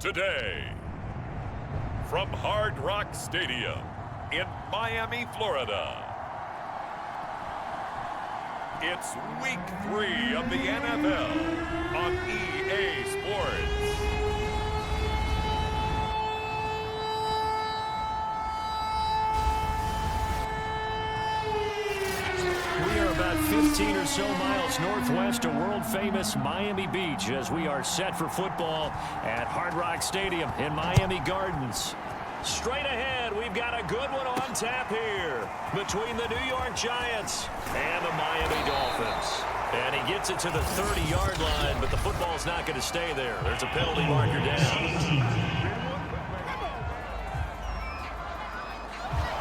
Today, from Hard Rock Stadium in Miami, Florida, it's Week 3 of the NFL on EA Sports. We are about 15 or so miles northwest of world-famous Miami Beach as we are set for football at Hard Rock Stadium in Miami Gardens. Straight ahead, we've got a good one on tap here between the New York Giants and the Miami Dolphins. And he gets it to the 30-yard line, but the football's not going to stay there. There's a penalty marker down.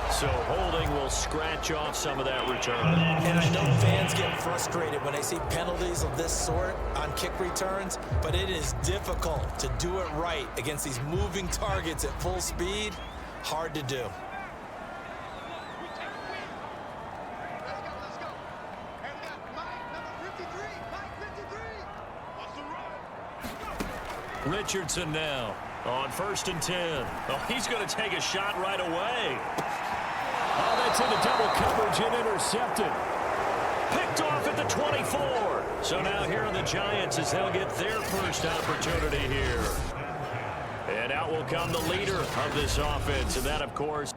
So holding will scratch off some of that return. And I know fans get frustrated when they see penalties of this sort on kick returns, but it is difficult to do it right against these moving targets at full speed. Hard to do. Richardson now on 1st and 10. Oh, he's going to take a shot right away. Oh, that's into double coverage and intercepted. Picked off at the 24. So now here are the Giants as they'll get their first opportunity here. And out will come the leader of this offense, and that, of course,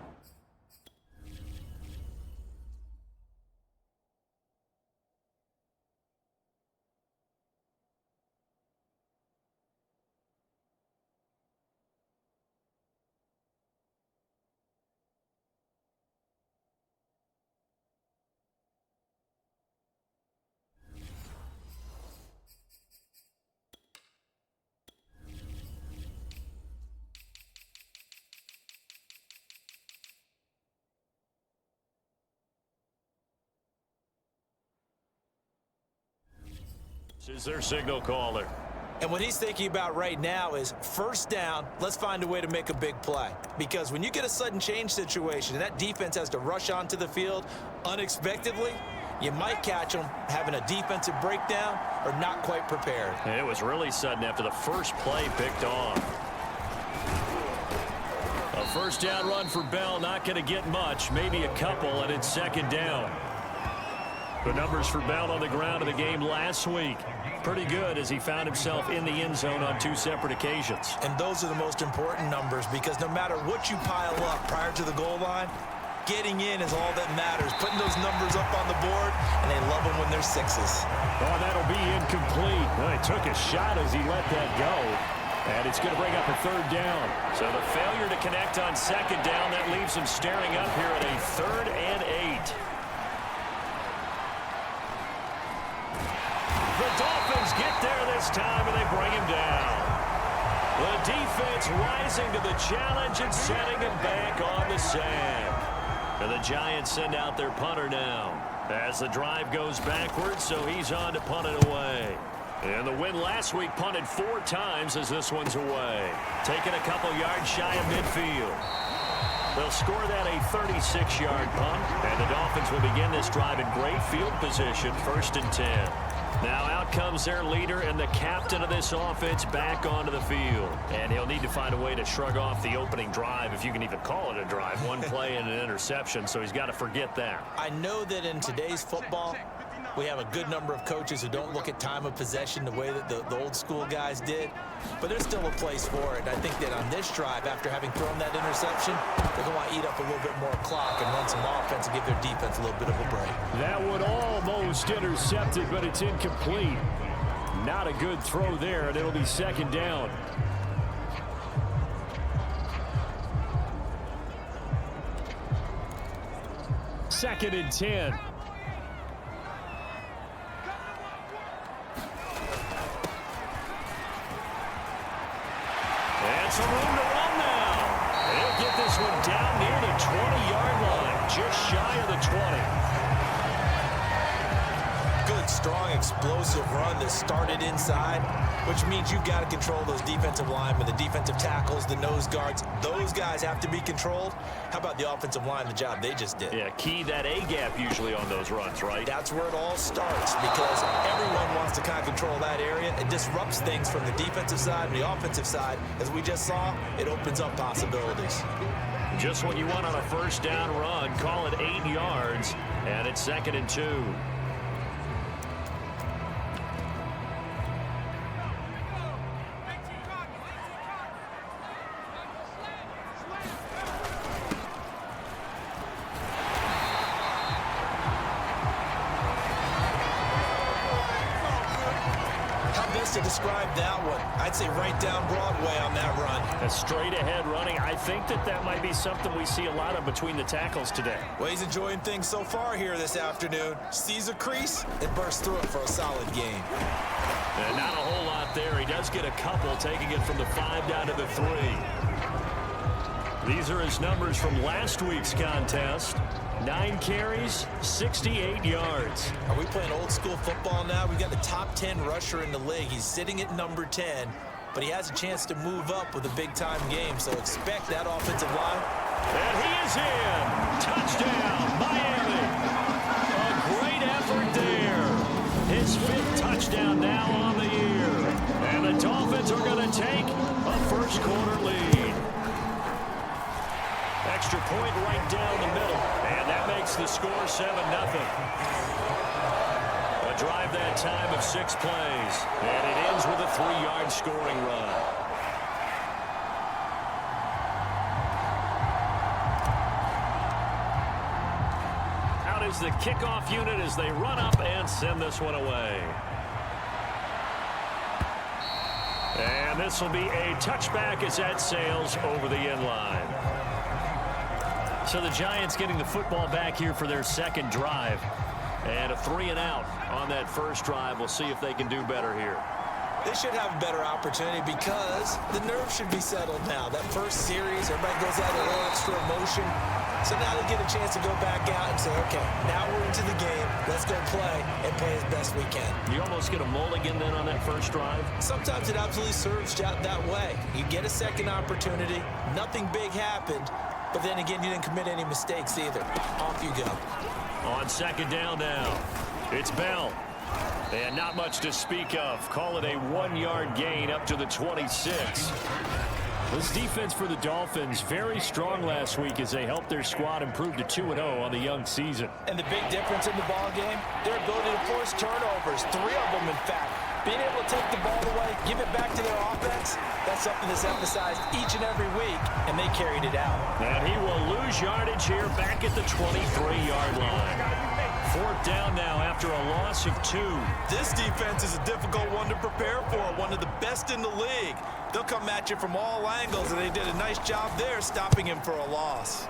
is their signal caller. And what he's thinking about right now is first down, let's find a way to make a big play. Because when you get a sudden change situation and that defense has to rush onto the field unexpectedly, you might catch them having a defensive breakdown or not quite prepared. And it was really sudden after the first play picked off. A first down run for Bell, not going to get much, maybe a couple, and it's 2nd down. The numbers for Bell on the ground in the game last week. Pretty good as he found himself in the end zone on 2 separate occasions. And those are the most important numbers because no matter what you pile up prior to the goal line, getting in is all that matters. Putting those numbers up on the board, and they love them when they're 6s. Oh, that'll be incomplete. Well, he took a shot as he let that go. And it's going to bring up a 3rd down. So the failure to connect on 2nd down, that leaves him staring up here at a 3rd and 8. The Dolphins get there this time, and they bring him down. The defense rising to the challenge and setting him back on the sand. And the Giants send out their punter now as the drive goes backwards, so he's on to punt it away. And the win last week punted 4 times as this one's away. Taking a couple yards shy of midfield. They'll score that a 36-yard punt, and the Dolphins will begin this drive in great field position, 1st and 10. Now out comes their leader and the captain of this offense back onto the field. And he'll need to find a way to shrug off the opening drive, if you can even call it a drive. 1 play and an interception, so he's got to forget that. I know that in today's football, we have a good number of coaches who don't look at time of possession the way that the old school guys did. But there's still a place for it. And I think that on this drive, after having thrown that interception, they're going to want to eat up a little bit more clock and run some offense and give their defense a little bit of a break. That one almost intercepted, but it's incomplete. Not a good throw there, and it'll be 2nd down. Second and 10. And some room to run now. He'll get this one down near the 20-yard line, just shy of the 20. Good strong, explosive run that started inside, which means you've got to control those defensive linemen, the defensive tackles, the nose guards. Those guys have to be controlled. How about the offensive line, the job they just did? Yeah, key that A-gap usually on those runs, right? That's where it all starts, because everyone wants to kind of control that area. It disrupts things from the defensive side and the offensive side. As we just saw, it opens up possibilities. Just what you want on a first down run. Call it 8 yards, and it's 2nd and 2. To describe that one, I'd say right down Broadway on that run. A straight ahead running. I think that might be something we see a lot of between the tackles today. Well, he's enjoying things so far here this afternoon. Sees a crease and bursts through it for a solid gain. And not a whole lot there. He does get a couple, taking it from the 5 down to the 3. These are his numbers from last week's contest. 9 carries, 68 yards. Are we playing old school football now? We've got the top 10 rusher in the league. He's sitting at number 10, but he has a chance to move up with a big-time game, so expect that offensive line. And he is in. Touchdown, Miami. A great effort there. His 5th touchdown now on the year. And the Dolphins are going to take a first-quarter lead. Extra point right down the middle. And that makes the score 7-0. A drive that time of 6 plays. And it ends with a 3-yard scoring run. Out is the kickoff unit as they run up and send this one away. And this will be a touchback as that sails over the end line. So the Giants getting the football back here for their second drive. And a 3-and-out on that first drive. We'll see if they can do better here. They should have a better opportunity because the nerves should be settled now. That first series, everybody goes out a little extra emotion. So now they get a chance to go back out and say, okay, now we're into the game. Let's go play and play as best we can. You almost get a mulligan then on that first drive? Sometimes it absolutely serves that way. You get a second opportunity. Nothing big happened. But then again, you didn't commit any mistakes either. Off you go. On second down now, it's Bell. And not much to speak of. Call it a 1-yard gain up to the 26. This defense for the Dolphins, very strong last week as they helped their squad improve to 2-0 on the young season. And the big difference in the ball game, their ability to force turnovers, 3 of them in fact. Being able to take the ball away, give it back to their offense, that's something that's emphasized each and every week, and they carried it out. And he will lose yardage here back at the 23-yard line. 4th down now after a loss of 2. This defense is a difficult one to prepare for, one of the best in the league. They'll come at you from all angles, and they did a nice job there stopping him for a loss.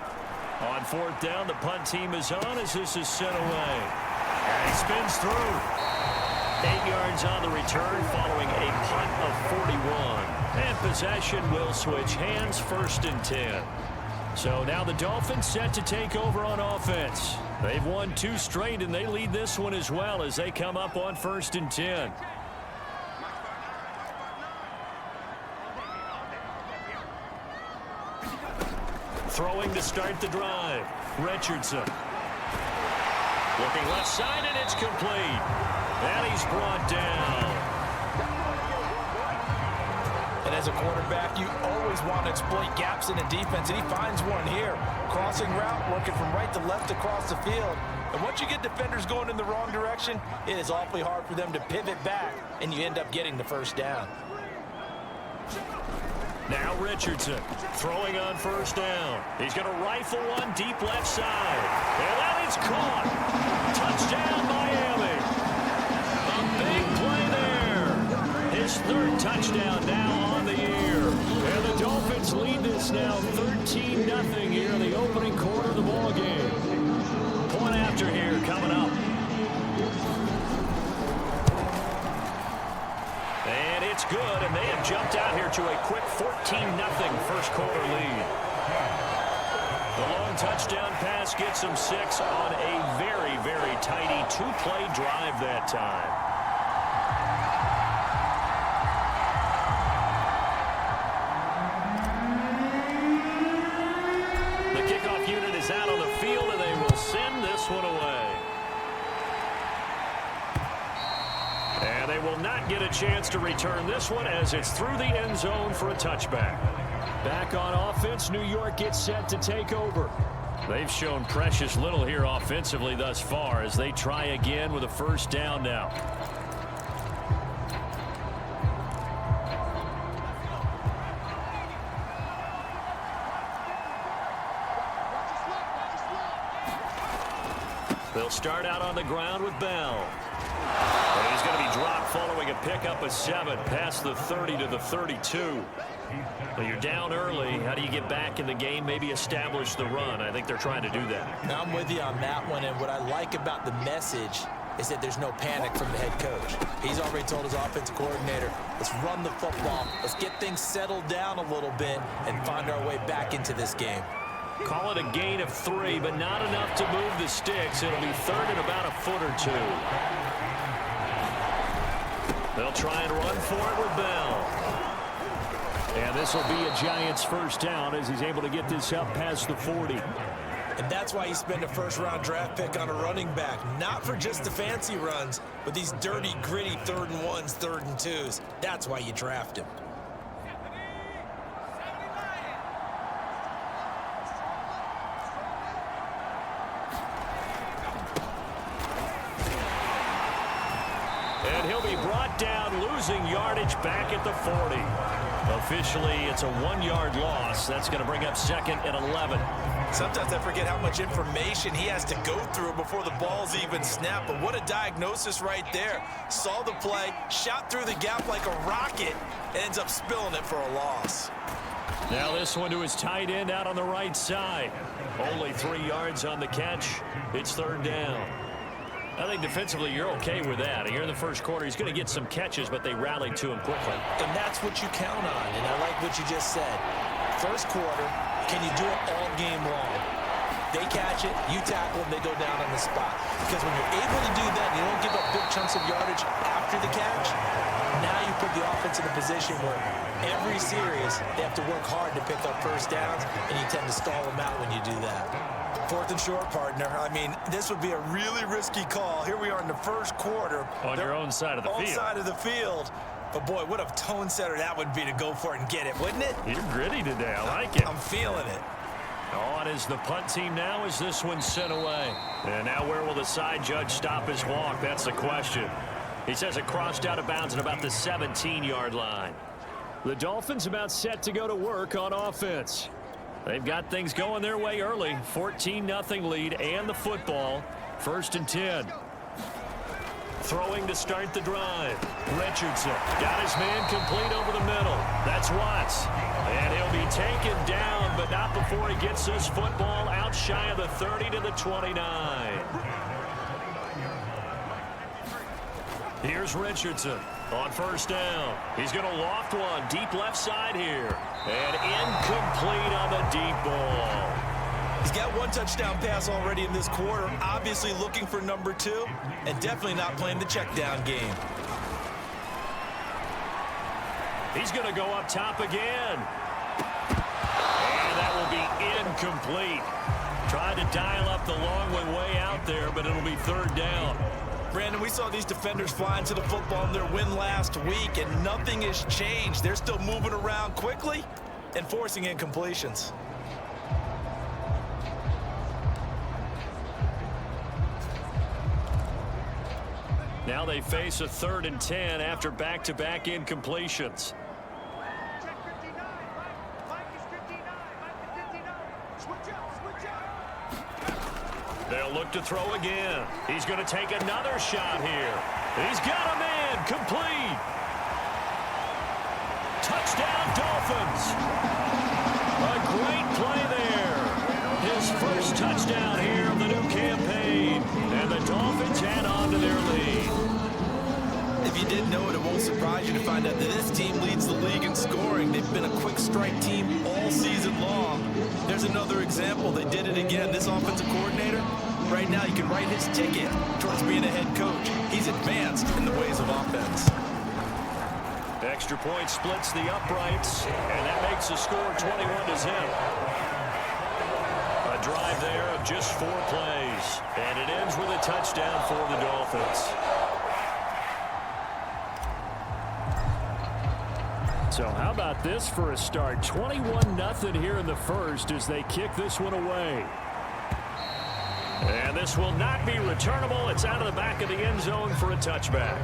On 4th down, the punt team is on as this is sent away. And he spins through. 8 yards on the return following a punt of 41. And possession will switch hands, 1st and 10. So now the Dolphins set to take over on offense. They've won 2 straight, and they lead this one as well as they come up on 1st and 10. Throwing to start the drive. Richardson. Looking left side, and it's complete. And he's brought down. And as a quarterback, you always want to exploit gaps in the defense, and he finds one here. Crossing route, working from right to left across the field. And once you get defenders going in the wrong direction, it is awfully hard for them to pivot back, and you end up getting the 1st down. Now Richardson throwing on 1st down. He's going to rifle one deep left side. And that is caught. Touchdown, Miami. A big play there. His 3rd touchdown now on the year. And the Dolphins lead this now 13-0 here in the opening quarter of the ball game. Point after here coming up. And it's good, and they have jumped out here to a quick 14-0 first quarter lead. The long touchdown pass gets him 6 on a very, very tidy two-play drive that time. The kickoff unit is out on the field, and they will send this one away. And they will not get a chance to return this one as it's through the end zone for a touchback. Back on offense, New York gets set to take over. They've shown precious little here offensively thus far as they try again with a first down now. They'll start out on the ground with Bell. And he's going to be dropped following a pickup of 7 past the 30 to the 32. Well, you're down early. How do you get back in the game, maybe establish the run? I think they're trying to do that. Now, I'm with you on that one, and what I like about the message is that there's no panic from the head coach. He's already told his offensive coordinator, let's run the football, let's get things settled down a little bit and find our way back into this game. Call it a gain of 3, but not enough to move the sticks. It'll be third and about a foot or 2. They'll try and run for it with Bell. And this will be a Giants first down as he's able to get this up past the 40. And that's why you spend a first-round draft pick on a running back. Not for just the fancy runs, but these dirty, gritty 3rd and 1s, 3rd and 2s. That's why you draft him. And he'll be brought down, losing yardage back at the 40. Officially, it's a 1-yard loss. That's going to bring up 2nd and 11. Sometimes I forget how much information he has to go through before the ball's even snapped. But what a diagnosis right there. Saw the play, shot through the gap like a rocket, and ends up spilling it for a loss. Now this one to his tight end out on the right side. Only 3 yards on the catch. It's 3rd down. I think defensively you're okay with that. Here in the first quarter, he's going to get some catches, but they rallied to him quickly. And that's what you count on, and I like what you just said. First quarter, can you do it all game long? They catch it, you tackle them, they go down on the spot. Because when you're able to do that, you don't give up big chunks of yardage after the catch, now you put the offense in a position where every series they have to work hard to pick up first downs, and you tend to stall them out when you do that. 4th and short, partner. I mean, this would be a really risky call. Here we are in the first quarter. On your own side of the field. On side of the field. But, boy, what a tone setter that would be to go for it and get it, wouldn't it? You're gritty today. I like it. I'm feeling it. On is the punt team now as this one's sent away. And now where will the side judge stop his walk? That's the question. He says it crossed out of bounds at about the 17-yard line. The Dolphins about set to go to work on offense. They've got things going their way early. 14-0 lead and the football. 1st and 10. Throwing to start the drive. Richardson got his man complete over the middle. That's Watts. And he'll be taken down, but not before he gets this football out shy of the 30 to the 29. Here's Richardson on first down. He's going to loft one deep left side here. And incomplete on the deep ball. He's got 1 touchdown pass already in this quarter. Obviously looking for number 2. And definitely not playing the check down game. He's going to go up top again. And that will be incomplete. Tried to dial up the long one way out there, but it'll be 3rd down. Brandon, we saw these defenders fly into the football in their win last week, and nothing has changed. They're still moving around quickly and forcing incompletions. Now they face a 3rd and 10 after back-to-back incompletions. They'll look to throw again. He's going to take another shot here. He's got a man complete. Touchdown, Dolphins. A great play there. His first touchdown here of the new campaign. And the Dolphins add on to their lead. If you didn't know it, it won't surprise you to find out that this team leads the league in scoring. They've been a quick strike team all season long. There's another example. They did it again. This offensive coordinator, right now you can write his ticket towards being a head coach. He's advanced in the ways of offense. Extra point splits the uprights, and that makes the score 21-0. A drive there of just 4 plays, and it ends with a touchdown for the Dolphins. So how about this for a start? 21-0 here in the first as they kick this one away. And this will not be returnable. It's out of the back of the end zone for a touchback.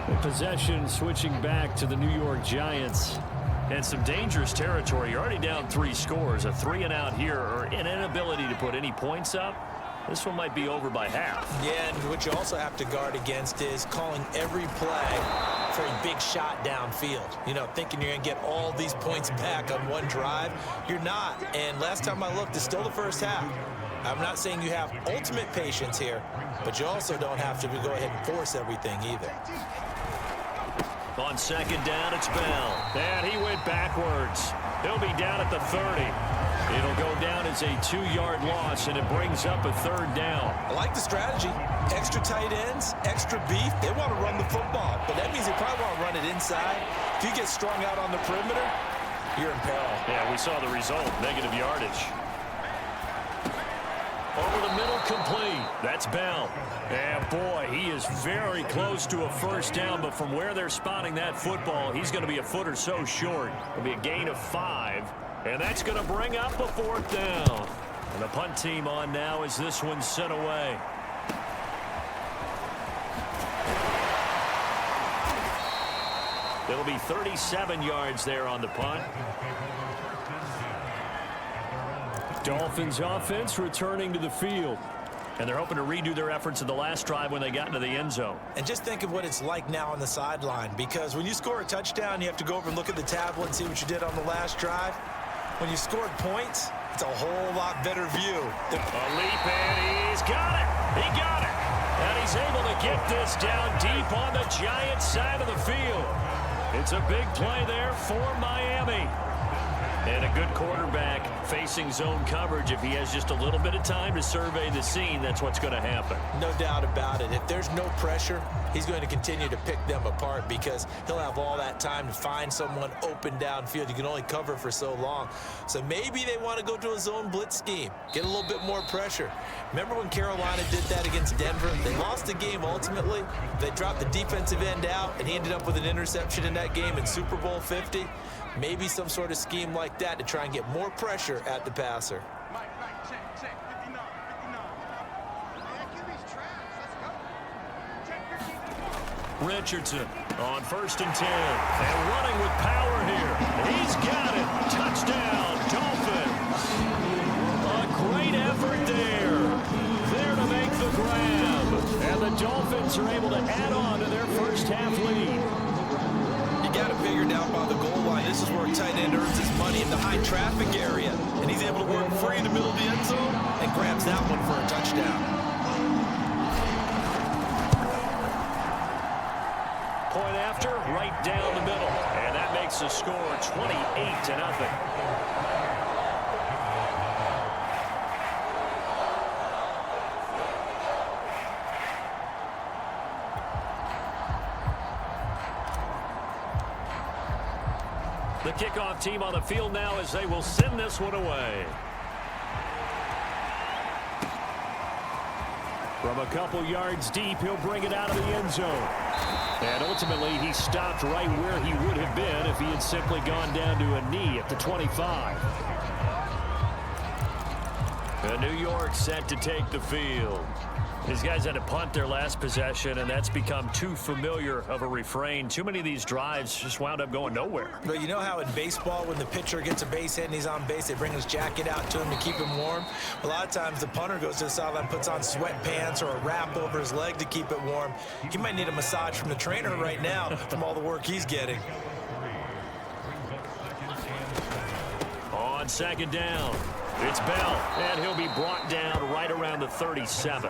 The possession switching back to the New York Giants. And some dangerous territory. You're already down 3 scores. A 3-and-out here, or an inability to put any points up. This one might be over by half. Yeah, and what you also have to guard against is calling every play for a big shot downfield. You know, thinking you're going to get all these points back on one drive. You're not. And last time I looked, it's still the first half. I'm not saying you have ultimate patience here, but you also don't have to go ahead and force everything either. On second down, it's Bell. And he went backwards. He'll be down at the 30. It'll go down as a 2-yard loss, and it brings up a 3rd down. I like the strategy. Extra tight ends, extra beef. They want to run the football, but that means they probably want to run it inside. If you get strung out on the perimeter, you're in peril. Yeah, we saw the result, negative yardage. Over the middle, complete. That's Bell. And boy, he is very close to a first down, but from where they're spotting that football, he's going to be a foot or so short. It'll be a gain of 5, and that's going to bring up a 4th down. And the punt team on now as this one's sent away. It'll be 37 yards there on the punt. Dolphins offense returning to the field. And they're hoping to redo their efforts in the last drive when they got into the end zone. And just think of what it's like now on the sideline, because when you score a touchdown, you have to go over and look at the tablet and see what you did on the last drive. When you scored points, it's a whole lot better view. A leap, and he's got it. He got it. And he's able to get this down deep on the Giants side of the field. It's a big play there for Miami. And a good quarterback facing zone coverage. If he has just a little bit of time to survey the scene, that's what's going to happen. No doubt about it. If there's no pressure, he's going to continue to pick them apart because he'll have all that time to find someone open downfield. You can only cover for so long. So maybe they want to go to a zone blitz scheme, get a little bit more pressure. Remember when Carolina did that against Denver? They lost the game ultimately. They dropped the defensive end out, and he ended up with an interception in that game in Super Bowl 50. Maybe some sort of scheme like that to try and get more pressure at the passer. Richardson on 1st and 10. And running with power here. He's got it. Touchdown, Dolphins. A great effort there. There to make the grab. And the Dolphins are able to add on to their first half lead. Got it figured out by the goal line. This is where a tight end earns his money in the high traffic area. And he's able to work free in the middle of the end zone and grabs that one for a touchdown. Point after, right down the middle. And that makes the score 28-0. The kickoff team on the field now as they will send this one away. From a couple yards deep, he'll bring it out of the end zone. And ultimately, he stopped right where he would have been if he had simply gone down to a knee at the 25. And New York set to take the field. These guys had to punt their last possession, and that's become too familiar of a refrain. Too many of these drives just wound up going nowhere. But you know how in baseball, when the pitcher gets a base hit and he's on base, they bring his jacket out to him to keep him warm? A lot of times the punter goes to the sideline, puts on sweatpants or a wrap over his leg to keep it warm. He might need a massage from the trainer right now from all the work he's getting. On second down, it's Bell, and he'll be brought down right around the 37.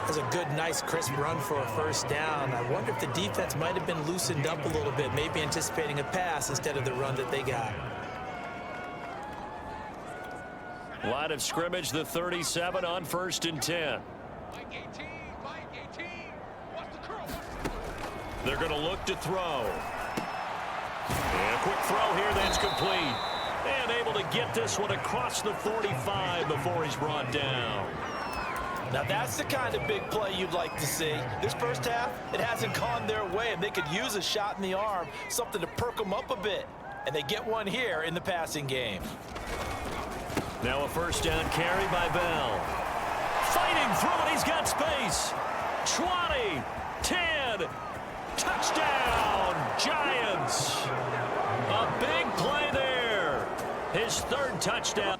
That's a good, nice, crisp run for a first down. I wonder if the defense might have been loosened up a little bit, maybe anticipating a pass instead of the run that they got. Line of scrimmage, the 37 on 1st and 10. They're going to look to throw. And a quick throw here, that's complete. And able to get this one across the 45 before he's brought down. Now that's the kind of big play you'd like to see. This first half, it hasn't gone their way, and they could use a shot in the arm, something to perk them up a bit. And they get one here in the passing game. Now a first down carry by Bell. Fighting through it, he's got space. 20, 10, touchdown, Giants. A big play there. His 3rd touchdown.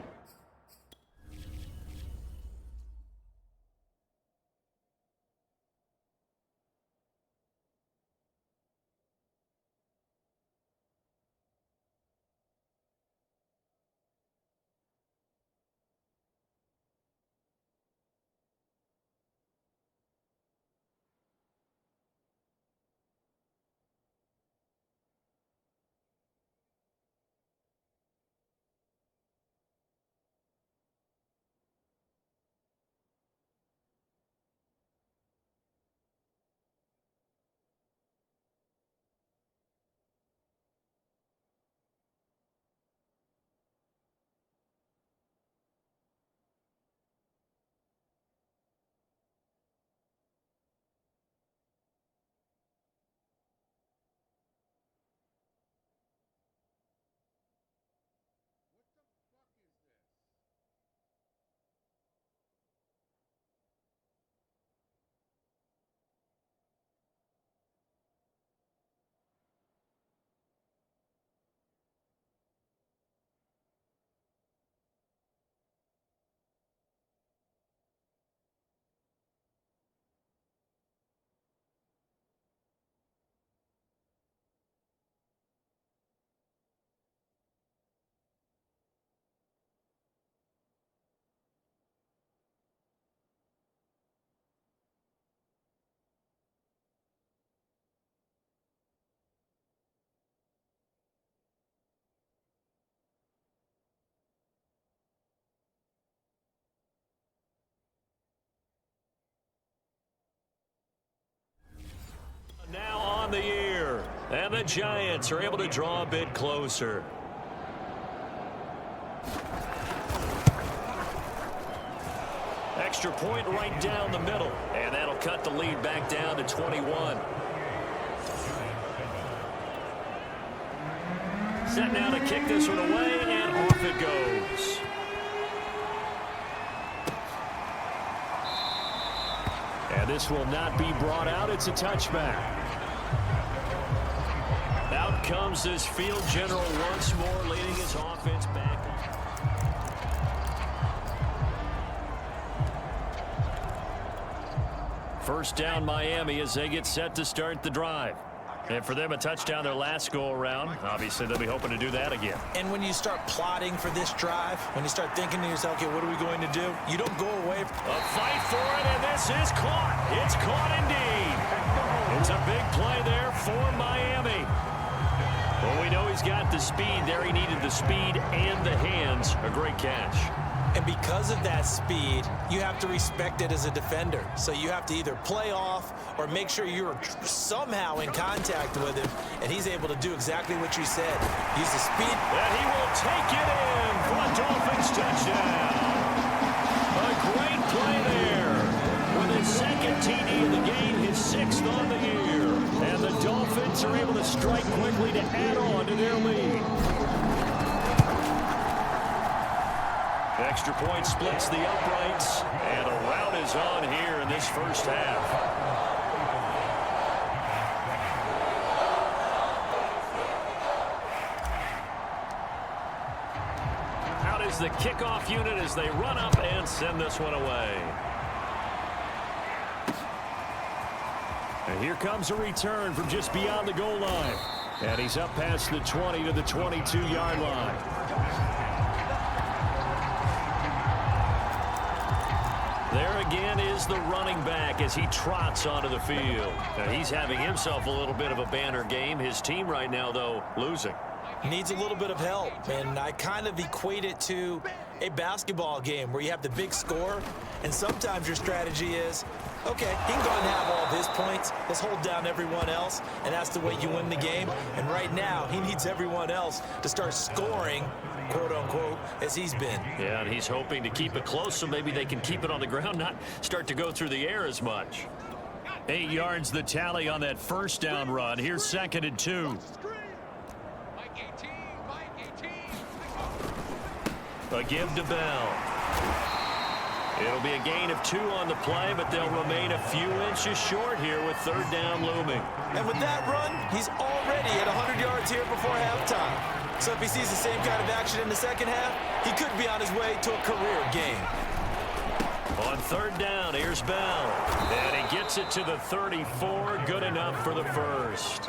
Now on the year, and the Giants are able to draw a bit closer. Extra point right down the middle, and that'll cut the lead back down to 21. Set now to kick this one away, and off it goes. And this will not be brought out. It's a touchback. Out comes this field general once more, leading his offense back. First down Miami as they get set to start the drive. And for them, a touchdown their last go-around. Obviously, they'll be hoping to do that again. And when you start plotting for this drive, when you start thinking to yourself, okay, what are we going to do? You don't go away. A fight for it, and this is caught. It's caught indeed. It's a big play there for Miami. Well, we know he's got the speed there. He needed the speed and the hands. A great catch. And because of that speed, you have to respect it as a defender. So you have to either play off or make sure you're somehow in contact with him, and he's able to do exactly what you said. Use the speed. And he will take it in for a Dolphins touchdown. A great play there. With his 2nd TD of the game, his 6th on the year. And the Dolphins are able to strike quickly to add on to their lead. Extra point splits the uprights, and a rout is on here in this first half. Out is the kickoff unit as they run up and send this one away. And here comes a return from just beyond the goal line. And he's up past the 20 to the 22-yard line. There again is the running back as he trots onto the field. Now, he's having himself a little bit of a banner game. His team right now, though, losing. Needs a little bit of help, and I kind of equate it to a basketball game where you have the big score, and sometimes your strategy is, okay, he can go and have all of his points. Let's hold down everyone else, and that's the way you win the game. And right now, he needs everyone else to start scoring, quote-unquote, as he's been. Yeah, and he's hoping to keep it close so maybe they can keep it on the ground, not start to go through the air as much. 8 yards the tally on that first down run. Here's 2nd and 2. A give to Bell. It'll be a gain of 2 on the play, but they'll remain a few inches short here with 3rd down looming. And with that run, he's already at 100 yards here before halftime. So if he sees the same kind of action in the second half, he could be on his way to a career game. On 3rd down, here's Bell. And he gets it to the 34. Good enough for the first.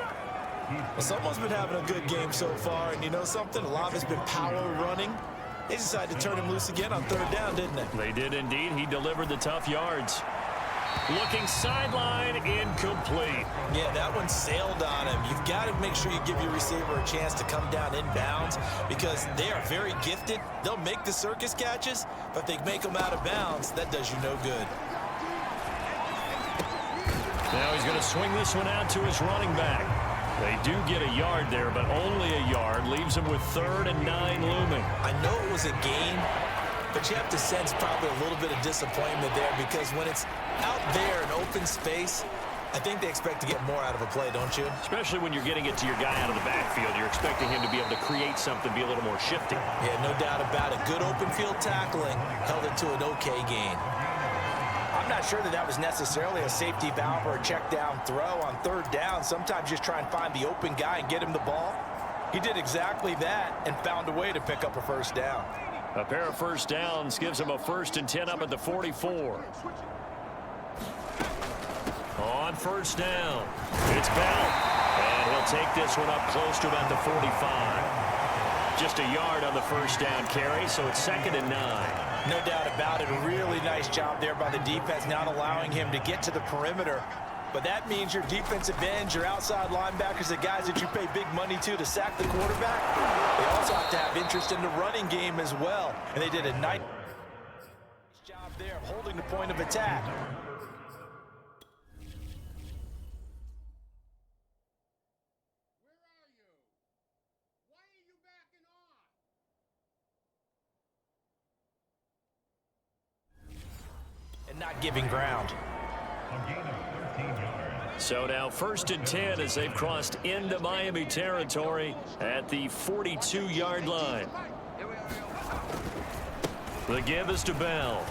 Well, someone's been having a good game so far, and you know something? A lot of it's been power running. They decided to turn him loose again on 3rd down, didn't they? They did indeed. He delivered the tough yards. Looking sideline, incomplete. Yeah, that one sailed on him. You've got to make sure you give your receiver a chance to come down inbounds because they are very gifted. They'll make the circus catches, but if they make them out of bounds, that does you no good. Now he's going to swing this one out to his running back. They do get a yard there, but only a yard. Leaves them with 3rd and 9 looming. I know it was a gain, but you have to sense probably a little bit of disappointment there because when it's out there in open space, I think they expect to get more out of a play, don't you? Especially when you're getting it to your guy out of the backfield. You're expecting him to be able to create something, be a little more shifty. Yeah, no doubt about it. Good open field tackling held it to an okay gain. I'm not sure that was necessarily a safety valve or a check down throw on 3rd down. Sometimes just try and find the open guy and get him the ball. He did exactly that and found a way to pick up a 1st down. A pair of 1st downs gives him a 1st and 10 up at the 44. On 1st down, it's Bell. And he'll take this one up close to about the 45. Just a yard on the 1st down carry, so it's 2nd and 9. No doubt about it. A really nice job there by the defense, not allowing him to get to the perimeter. But that means your defensive ends, your outside linebackers, the guys that you pay big money to sack the quarterback, they also have to have interest in the running game as well. And they did a nice job there holding the point of attack. Not giving ground. So now 1st and 10 as they've crossed into Miami territory at the 42-yard line. The give is to Bell.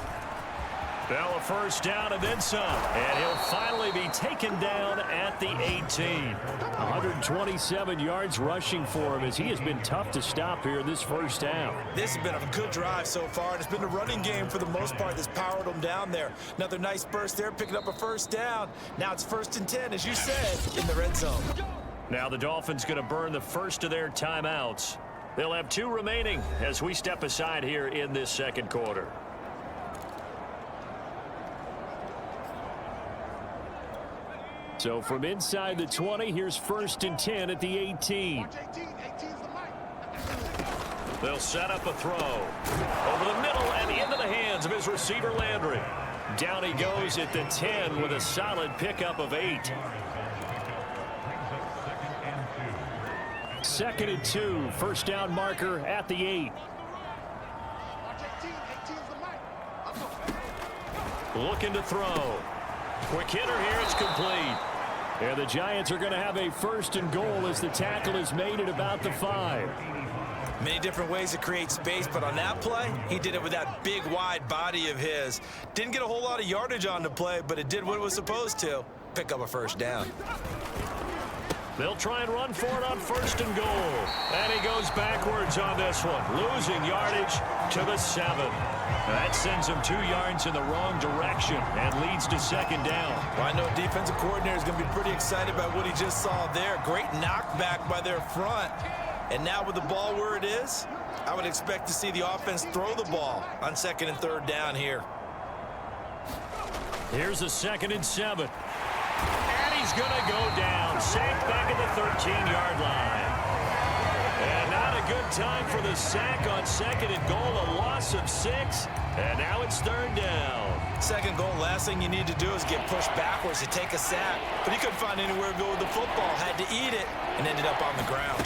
Bell a 1st down and then some. And he'll finally be taken down at the 18. 127 yards rushing for him as he has been tough to stop here this 1st down. This has been a good drive so far, and it's been the running game for the most part that's powered them down there. Another nice burst there, picking up a 1st down. Now it's 1st and 10, as you said, in the red zone. Now the Dolphins going to burn the first of their timeouts. They'll have 2 remaining as we step aside here in this 2nd quarter. So from inside the 20, here's 1st and 10 at the 18. They'll set up a throw. Over the middle and into the hands of his receiver, Landry. Down he goes at the 10 with a solid pickup of 8. 2nd and 2, 1st down marker at the 8. Looking to throw. Quick hitter here, it's complete. And the Giants are going to have a 1st and goal as the tackle is made at about the 5. Many different ways to create space, but on that play, he did it with that big, wide body of his. Didn't get a whole lot of yardage on the play, but it did what it was supposed to. Pick up a 1st down. They'll try and run for it on 1st and goal. And he goes backwards on this one, losing yardage to the 7. That sends him 2 yards in the wrong direction and leads to 2nd down. Well, I know defensive coordinator is going to be pretty excited about what he just saw there. Great knockback by their front. And now with the ball where it is, I would expect to see the offense throw the ball on 2nd and 3rd down here. Here's a 2nd and 7. And he's going to go down. Sacked back at the 13-yard line. And not a good time for the sack on 2nd and goal. A loss of 6. And now it's 3rd down. 2nd goal, last thing you need to do is get pushed backwards to take a sack. But he couldn't find anywhere to go with the football. Had to eat it and ended up on the ground.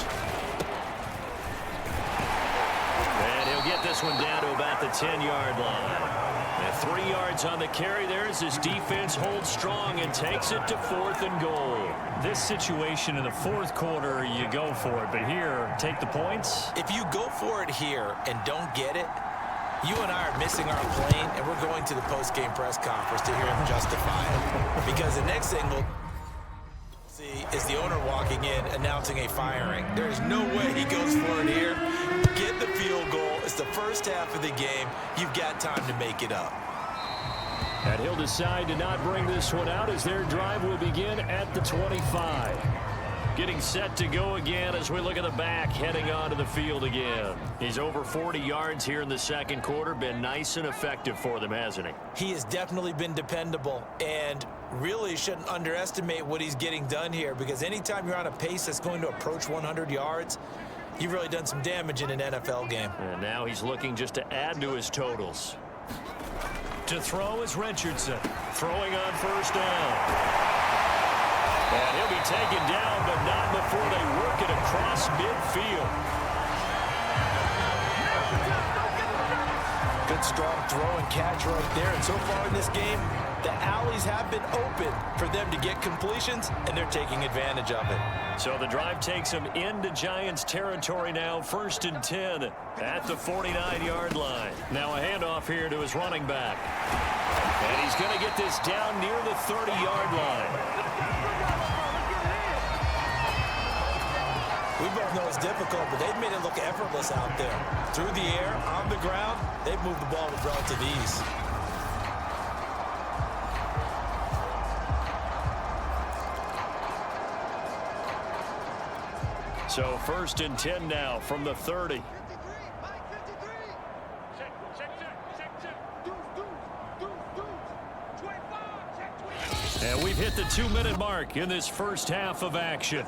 And he'll get this one down to about the 10-yard line. And 3 yards on the carry there as his defense holds strong and takes it to 4th and goal. This situation in the 4th quarter, you go for it. But here, take the points. If you go for it here and don't get it, you and I are missing our plane, and we're going to the post-game press conference to hear him justify it. Because the next thing we'll see is the owner walking in announcing a firing. There is no way he goes for it here. Get the field goal. It's the first half of the game. You've got time to make it up. And he'll decide to not bring this one out as their drive will begin at the 25. Getting set to go again as we look at the back, heading onto the field again. He's over 40 yards here in the 2nd quarter. Been nice and effective for them, hasn't he? He has definitely been dependable, and really shouldn't underestimate what he's getting done here, because anytime you're on a pace that's going to approach 100 yards, you've really done some damage in an NFL game. And now he's looking just to add to his totals. To throw is Richardson. Throwing on 1st down. And he'll be taken down, but not before they work it across midfield. Good, strong throw and catch right there. And so far in this game, the alleys have been open for them to get completions, and they're taking advantage of it. So the drive takes him into Giants territory now. 1st and 10 at the 49-yard line. Now a handoff here to his running back. And he's going to get this down near the 30-yard line. We both know it's difficult, but they've made it look effortless out there. Through the air, on the ground, they've moved the ball with relative ease. So 1st and 10 now from the 30. And we've hit the 2-minute mark in this first half of action.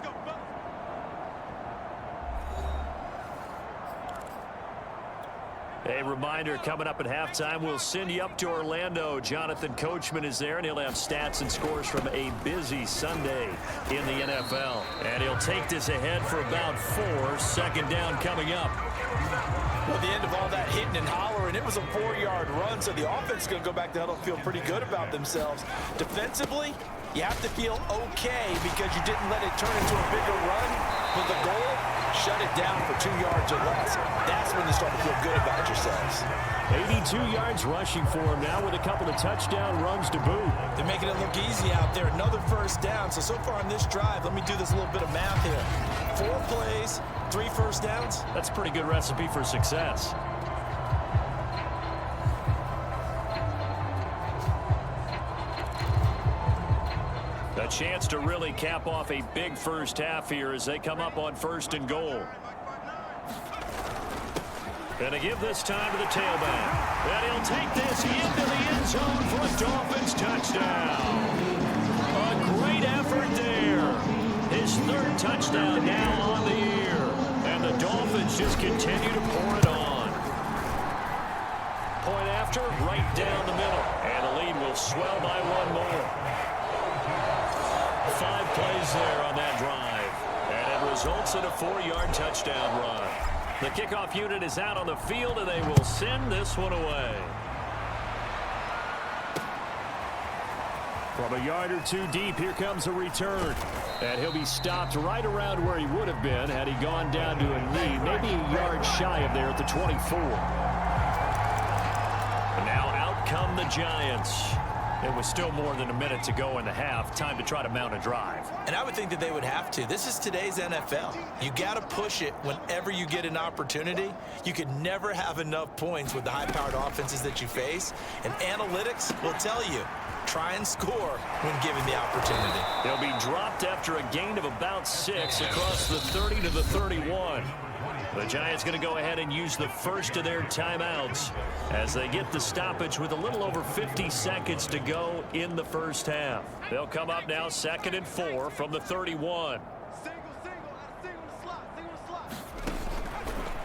A reminder, coming up at halftime, we'll send you up to Orlando. Jonathan Coachman is there, and he'll have stats and scores from a busy Sunday in the NFL. And he'll take this ahead for about 4. 2nd down coming up. Well, the end of all that hitting and hollering, it was a 4-yard run, so the offense is going to go back to huddle, feel pretty good about themselves. Defensively, you have to feel okay because you didn't let it turn into a bigger run. But the goal, shut it down for 2 yards or less. That's when you start to feel good about yourselves. 82 yards rushing for him now with a couple of touchdown runs to boot. They're making it look easy out there. Another 1st down. So far on this drive, let me do this little bit of math here. 4 plays, 3 1st downs. That's a pretty good recipe for success. A chance to really cap off a big first half here as they come up on 1st and goal. And to give this time to the tailback. And he'll take this into the end zone for a Dolphins touchdown. A great effort there. His 3rd touchdown now on the year. And the Dolphins just continue to pour it on. Point after, right down the middle. And the lead will swell by 1 more. 5 plays there on that drive. And it results in a 4-yard touchdown run. The kickoff unit is out on the field, and they will send this one away. From a yard or 2 deep, here comes a return. And he'll be stopped right around where he would have been had he gone down to a knee, maybe a yard shy of there at the 24. And now out come the Giants. It was still more than a minute to go in the half. Time to try to mount a drive. And I would think that they would have to. This is today's NFL. You got to push it whenever you get an opportunity. You can never have enough points with the high-powered offenses that you face. And analytics will tell you, try and score when given the opportunity. They'll be dropped after a gain of about 6 across the 30 to the 31. The Giants going to go ahead and use the first of their timeouts as they get the stoppage with a little over 50 seconds to go in the first half. They'll come up now 2nd and 4 from the 31.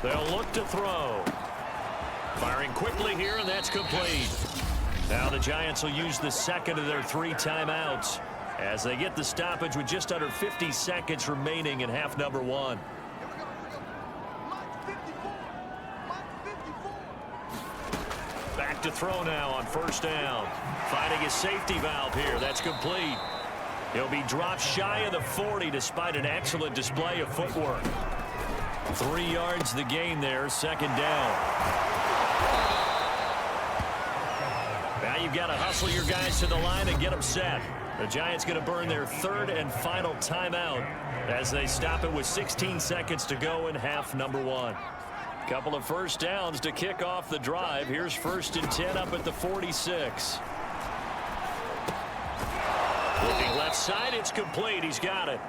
They'll look to throw. Firing quickly here, and that's complete. Now the Giants will use the second of their 3 timeouts as they get the stoppage with just under 50 seconds remaining in half number 1. Back to throw now on 1st down. Finding his safety valve here. That's complete. He'll be dropped shy of the 40 despite an excellent display of footwork. 3 yards the gain there, 2nd down. Now you've got to hustle your guys to the line and get them set. The Giants going to burn their 3rd and final timeout as they stop it with 16 seconds to go in half number 1. Couple of 1st downs to kick off the drive. Here's 1st and 10 up at the 46. Looking left side, it's complete. He's got it.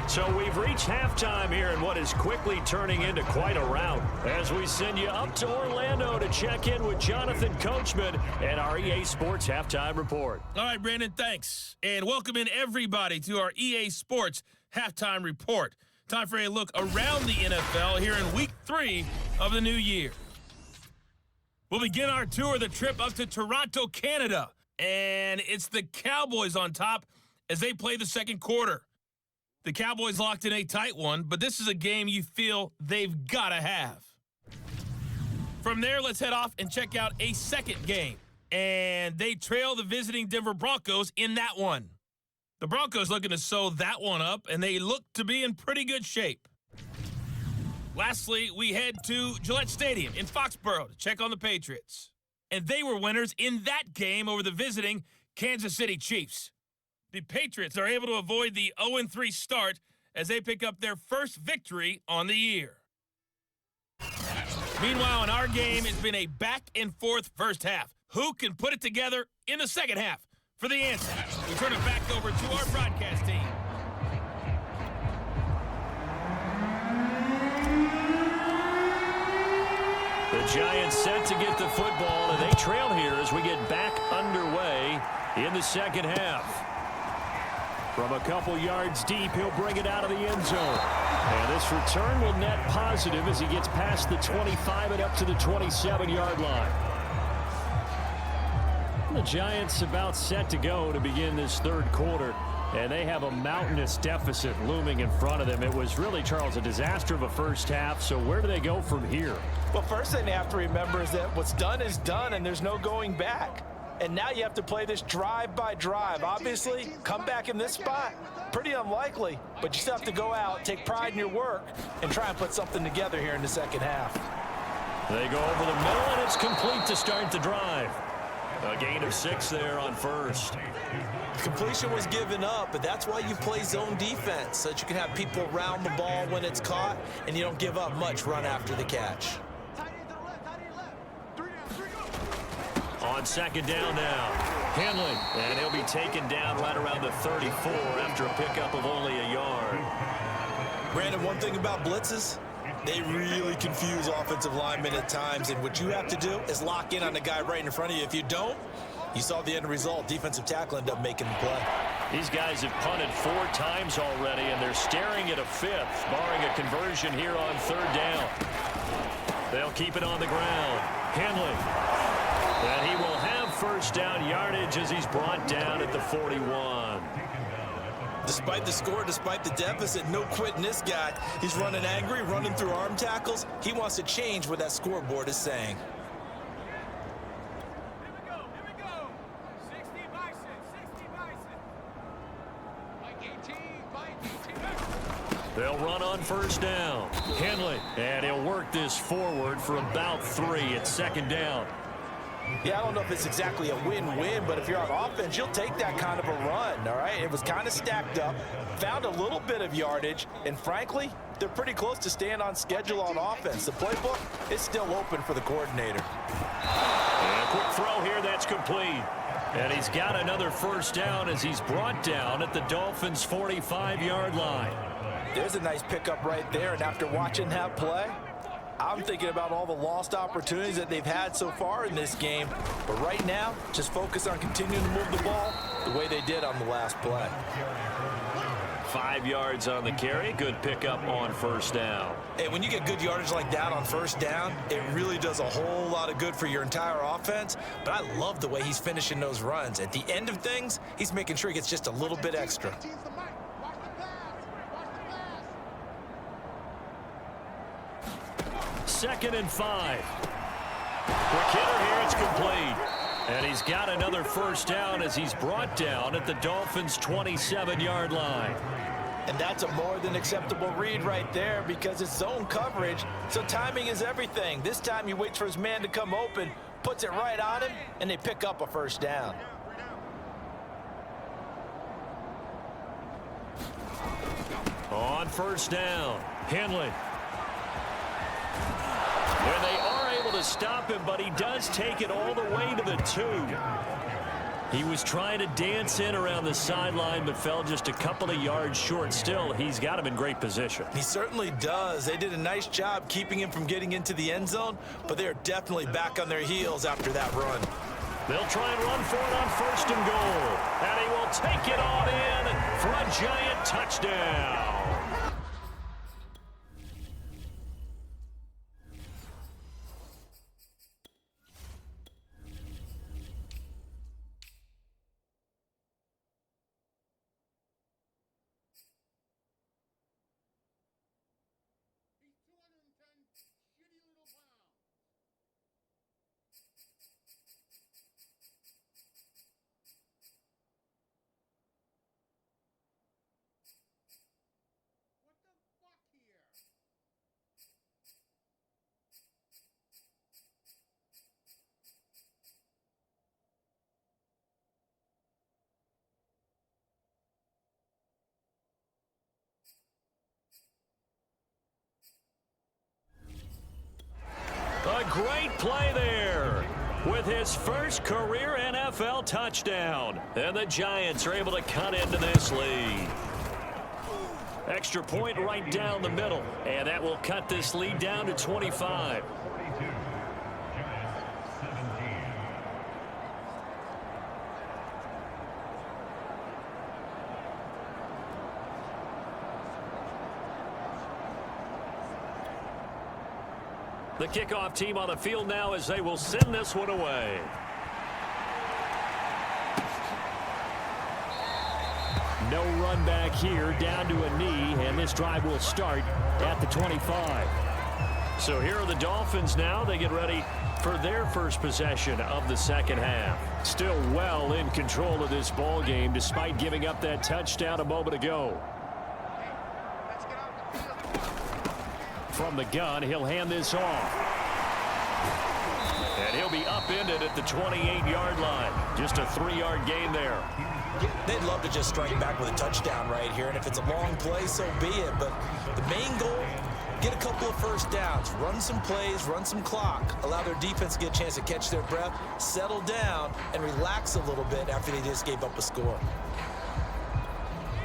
So we've reached halftime here in what is quickly turning into quite a rout as we send you up to Orlando to check in with Jonathan Coachman and our EA Sports Halftime Report. All right, Brandon, thanks. And welcome in everybody to our EA Sports Halftime Report. Time for a look around the NFL here in Week 3 of the new year. We'll begin our tour of the trip up to Toronto, Canada. And it's the Cowboys on top as they play the 2nd quarter. The Cowboys locked in a tight one, but this is a game you feel they've got to have. From there, let's head off and check out a 2nd game. And they trail the visiting Denver Broncos in that one. The Broncos looking to sew that one up, and they look to be in pretty good shape. Lastly, we head to Gillette Stadium in Foxborough to check on the Patriots. And they were winners in that game over the visiting Kansas City Chiefs. The Patriots are able to avoid the 0-3 start as they pick up their first victory on the year. Meanwhile, in our game, it's been a back-and-forth first half. Who can put it together in the second half? For the answer, we turn it back over to our broadcast team. The Giants set to get the football, and they trail here as we get back underway in the second half. From a couple yards deep, he'll bring it out of the end zone. And this return will net positive as he gets past the 25 and up to the 27-yard line. The Giants about set to go to begin this 3rd quarter, and they have a mountainous deficit looming in front of them. It was really, Charles, a disaster of a first half, so where do they go from here? Well, first thing they have to remember is that what's done is done, and there's no going back. And now you have to play this drive by drive. Obviously, come back in this spot, pretty unlikely, but you still have to go out, take pride in your work, and try and put something together here in the second half. They go over the middle, and it's complete to start the drive. A gain of 6 there on 1st. Completion was given up, but that's why you play zone defense, so that you can have people around the ball when it's caught, and you don't give up much run after the catch. On 2nd down now, Henley, and he'll be taken down right around the 34 after a pickup of only a yard. Brandon, one thing about blitzes, they really confuse offensive linemen at times, and what you have to do is lock in on the guy right in front of you. If you don't, you saw the end result. Defensive tackle ended up making the play. These guys have punted 4 times already, and they're staring at a 5th, barring a conversion here on 3rd down. They'll keep it on the ground. Henley. And he will have 1st down yardage as he's brought down at the 41. Despite the score, despite the deficit, no quitting this guy. He's running angry, running through arm tackles. He wants to change what that scoreboard is saying. Here we go. 60 Bison. They'll run on 1st down. Henley, and he'll work this forward for about 3 at 2nd down. Yeah, I don't know if it's exactly a win-win, but if you're on offense, you'll take that kind of a run, all right? It was kind of stacked up, found a little bit of yardage, and frankly, they're pretty close to staying on schedule on offense. The playbook is still open for the coordinator. And a quick throw here, that's complete. And he's got another first down as he's brought down at the Dolphins' 45-yard line. There's a nice pickup right there, and after watching that play, I'm thinking about all the lost opportunities that they've had so far in this game. But right now, just focus on continuing to move the ball the way they did on the last play. 5 yards on the carry. Good pickup on first down. Hey, when you get good yardage like that on first down, it really does a whole lot of good for your entire offense. But I love the way he's finishing those runs. At the end of things, he's making sure he gets just a little bit extra. Second and 5. For Kidder here, it's complete. And he's got another first down as he's brought down at the Dolphins' 27-yard line. And that's a more than acceptable read right there because it's zone coverage, so timing is everything. This time he waits for his man to come open, puts it right on him, and they pick up a first down. On first down, Henley. And they are able to stop him, but he does take it all the way to the 2. He was trying to dance in around the sideline, but fell just a couple of yards short. Still, he's got him in great position. He certainly does. They did a nice job keeping him from getting into the end zone, but they are definitely back on their heels after that run. They'll try and run for it on first and goal. And he will take it on in for a Giant touchdown. A great play there with his first career NFL touchdown. And the Giants are able to cut into this lead. Extra point right down the middle. And that will cut this lead down to 25. The kickoff team on the field now as they will send this one away. No run back here, down to a knee, and this drive will start at the 25. So here are the Dolphins now. They get ready for their first possession of the second half. Still well in control of this ball game despite giving up that touchdown a moment ago. From the gun, he'll hand this off. And he'll be upended at the 28-yard line. Just a 3-yard gain there. They'd love to just strike back with a touchdown right here, and if it's a long play, so be it. But the main goal, get a couple of first downs, run some plays, run some clock, allow their defense to get a chance to catch their breath, settle down, and relax a little bit after they just gave up a score.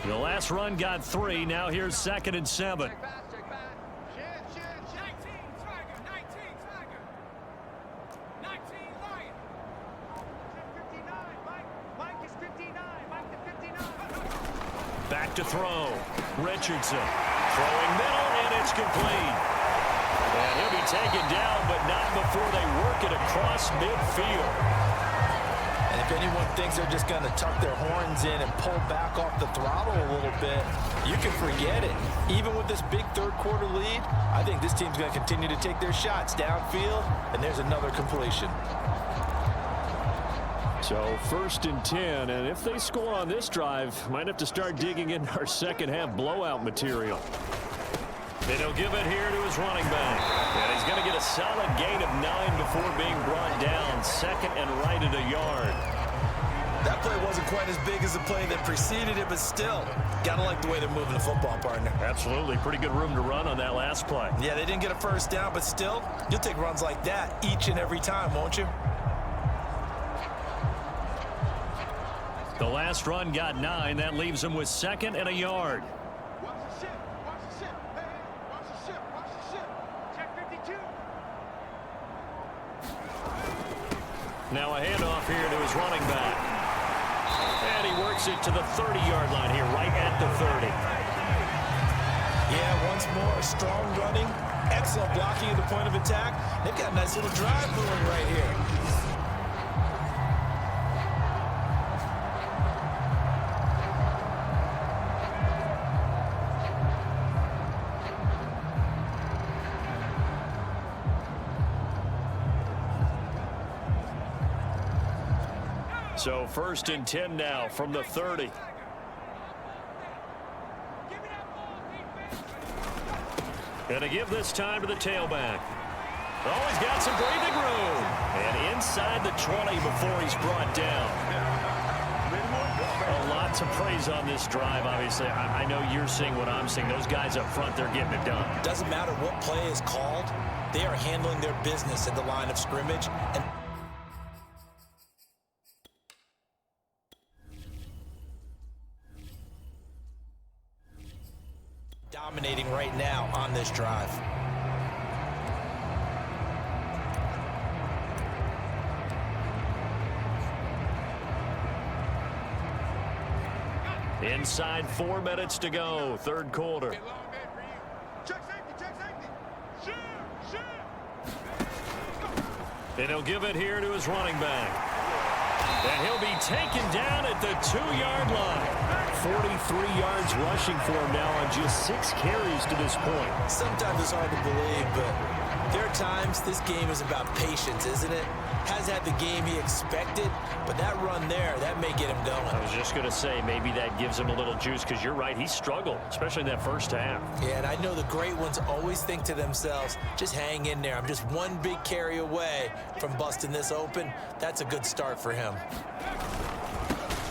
The last run got 3. Now here's 2nd and 7. Back to throw. Richardson throwing middle, and it's complete. And he'll be taken down, but not before they work it across midfield. And if anyone thinks they're just going to tuck their horns in and pull back off the throttle a little bit, you can forget it. Even with this big third-quarter lead, I think this team's going to continue to take their shots downfield, and there's another completion. So 1st and 10, and if they score on this drive, might have to start digging in our second half blowout material. And he'll give it here to his running back. And he's going to get a solid gain of 9 before being brought down. Second and right at a yard. That play wasn't quite as big as the play that preceded it, but still, got to like the way they're moving the football, partner. Absolutely. Pretty good room to run on that last play. Yeah, they didn't get a first down, but still, you'll take runs like that each and every time, won't you? The last run got 9. That leaves him with second and a yard. Watch the ship. Watch the ship. Hey, watch the ship. Watch the ship. Check 52. Now a handoff here to his running back. And he works it to the 30-yard line here, right at the 30. Yeah, once more, strong running, excellent blocking at the point of attack. They've got a nice little drive going right here. So 1st and 10 now from the 30. And to give this time to the tailback. Oh, he's got some breathing room. And inside the 20 before he's brought down. A lot to praise on this drive, obviously. I know you're seeing what I'm seeing. Those guys up front, they're getting it done. Doesn't matter what play is called. They are handling their business at the line of scrimmage. And dominating right now on this drive. Inside 4 minutes to go, third quarter. Check safety. Check safety. Shoot. And he'll give it here to his running back. And he'll be taken down at the 2-yard line. 43 yards rushing for him now on just 6 carries to this point. Sometimes it's hard to believe, but there are times this game is about patience, isn't it? Has had the game he expected, but that run there, that may get him going. I was just going to say, maybe that gives him a little juice, because you're right, he struggled, especially in that first half. Yeah, and I know the great ones always think to themselves, just hang in there. I'm just one big carry away from busting this open. That's a good start for him.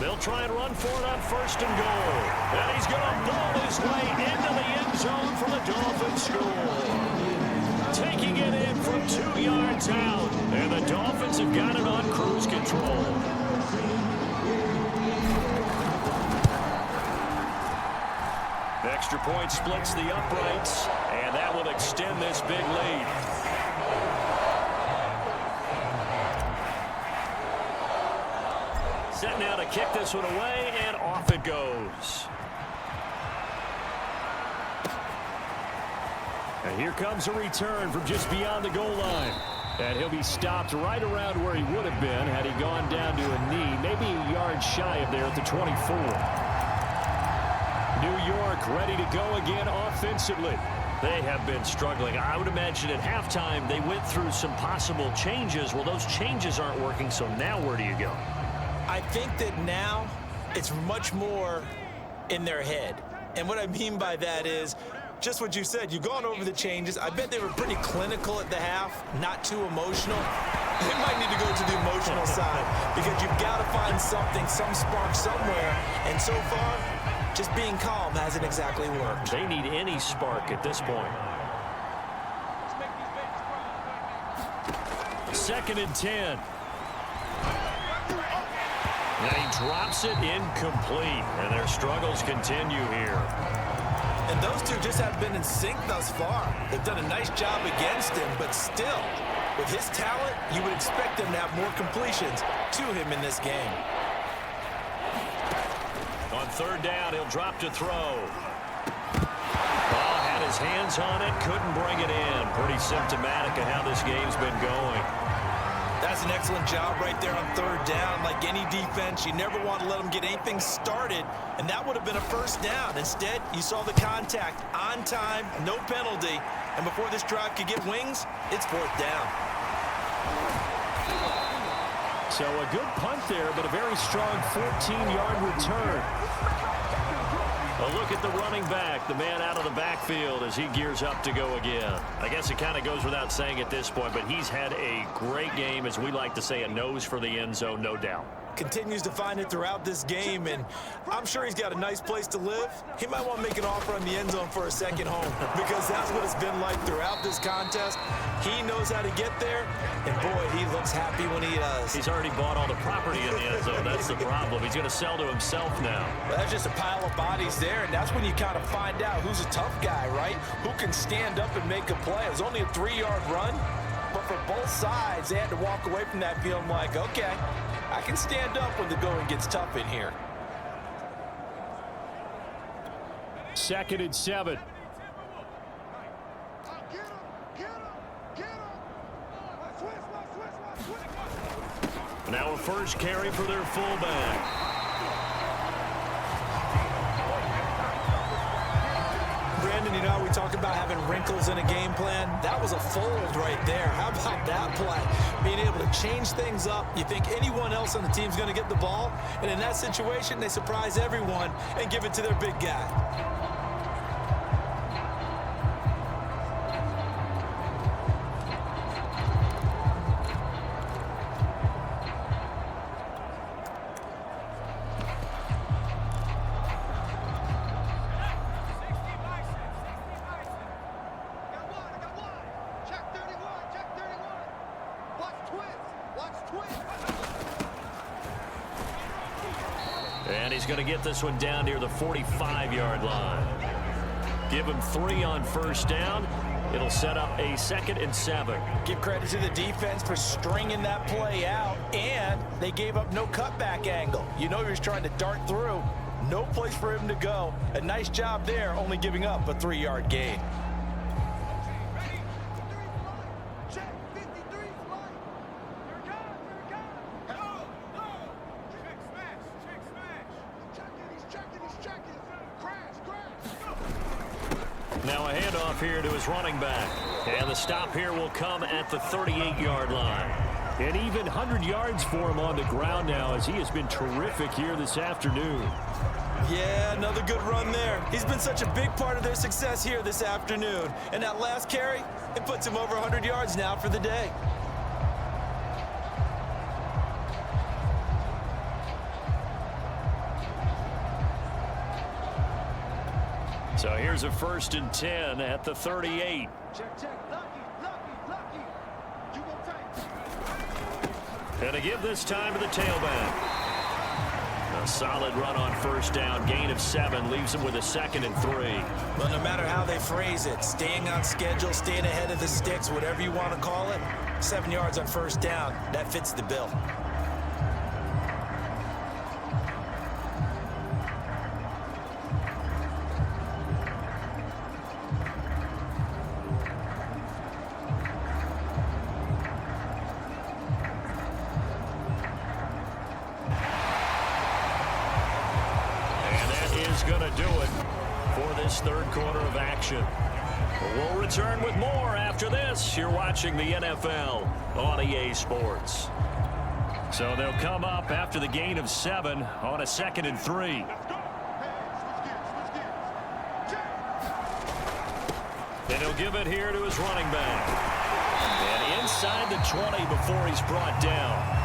They'll try and run for it on 1st and goal. And he's going to ball his way into the end zone for the Dolphins score. Taking it in from 2 yards out. And the Dolphins have got it on cruise control. Extra point splits the uprights. And that will extend this big lead. Set now to kick this one away, and off it goes. And here comes a return from just beyond the goal line. And he'll be stopped right around where he would have been had he gone down to a knee, maybe a yard shy of there at the 24. New York ready to go again offensively. They have been struggling. I would imagine at halftime they went through some possible changes. Well, those changes aren't working, so now where do you go? I think that now it's much more in their head. And what I mean by that is just what you said. You've gone over the changes. I bet they were pretty clinical at the half, not too emotional. They might need to go to the emotional side because you've got to find something, some spark somewhere. And so far, just being calm hasn't exactly worked. They need any spark at this point. Second and 10. And he drops it incomplete, and their struggles continue here. And those two just have been in sync thus far. They've done a nice job against him, but still, with his talent, you would expect them to have more completions to him in this game. On 3rd down, he'll drop to throw. Ball had his hands on it, couldn't bring it in. Pretty symptomatic of how this game's been going. That's an excellent job right there on 3rd down. Like any defense, you never want to let them get anything started, and that would have been a 1st down. Instead, you saw the contact on time, no penalty, and before this drive could get wings, it's 4th down. So a good punt there, but a very strong 14-yard return. A look at the running back, the man out of the backfield as he gears up to go again. I guess it kind of goes without saying at this point, but he's had a great game, as we like to say, a nose for the end zone, no doubt. Continues to find it throughout this game, and I'm sure he's got a nice place to live. He might want to make an offer on the end zone for a second home, because that's what it's been like throughout this contest. He knows how to get there, and boy, he looks happy when he does. He's already bought all the property in the end zone. That's the problem. He's going to sell to himself now. Well, that's just a pile of bodies there, and that's when you kind of find out who's a tough guy, right? Who can stand up and make a play. It was only a 3-yard run, but for both sides, they had to walk away from that feeling like, okay, I can stand up when the going gets tough in here. 2nd and 7. Now a first carry for their fullback. Brandon, you know, we talk about having wrinkles in a game plan. That was a fold right there. How about that play? Being able to change things up. You think anyone else on the team's going to get the ball, and in that situation, they surprise everyone and give it to their big guy. And he's going to get this one down near the 45-yard line. Give him 3 on first down. It'll set up a 2nd and 7. Give credit to the defense for stringing that play out, and they gave up no cutback angle. You know he was trying to dart through. No place for him to go. A nice job there, only giving up a 3-yard gain. Now a handoff here to his running back. And the stop here will come at the 38-yard line. And even 100 yards for him on the ground now, as he has been terrific here this afternoon. Yeah, another good run there. He's been such a big part of their success here this afternoon. And that last carry, it puts him over 100 yards now for the day. So here's a 1st and 10 at the 38. Check. Lucky. You gonna take. And to give this time to the tailback. A solid run on first down. Gain of 7 leaves him with a 2nd and 3. Well, no matter how they phrase it, staying on schedule, staying ahead of the sticks, whatever you want to call it, 7 yards on first down, that fits the bill. Going to do it for this 3rd quarter of action. We'll return with more after this. You're watching the NFL on EA Sports. So they'll come up after the gain of 7 on a 2nd and 3. And he'll give it here to his running back. And inside the 20 before he's brought down.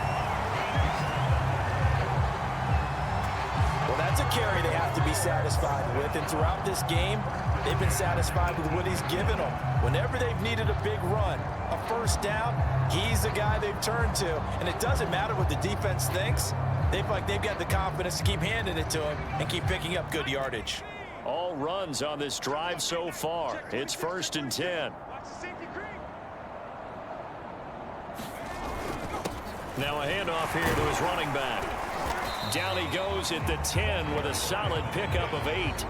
That's a carry they have to be satisfied with, and throughout this game, they've been satisfied with what he's given them. Whenever they've needed a big run, a first down, he's the guy they've turned to, and it doesn't matter what the defense thinks. They feel like they've got the confidence to keep handing it to him and keep picking up good yardage. All runs on this drive so far. It's 1st and 10. Now a handoff here to his running back. Down he goes at the 10 with a solid pickup of 8.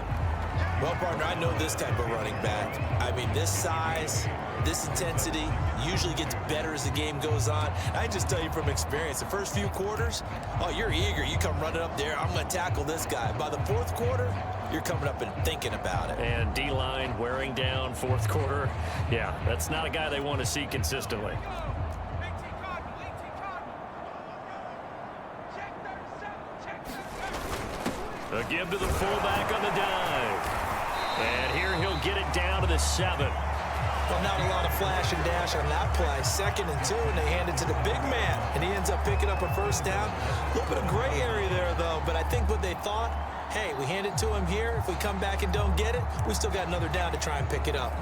Well, partner, I know this type of running back. I mean, this size, this intensity usually gets better as the game goes on. I just tell you from experience, the first few quarters, oh, you're eager. You come running up there, I'm going to tackle this guy. By the 4th quarter, you're coming up and thinking about it. And D-line wearing down 4th quarter. Yeah, that's not a guy they want to see consistently. A give to the fullback on the dive. And here he'll get it down to the 7. Well, not a lot of flash and dash on that play. 2nd and 2, and they hand it to the big man, and he ends up picking up a first down. A little bit of gray area there, though, but I think what they thought, hey, we hand it to him here. If we come back and don't get it, we still got another down to try and pick it up.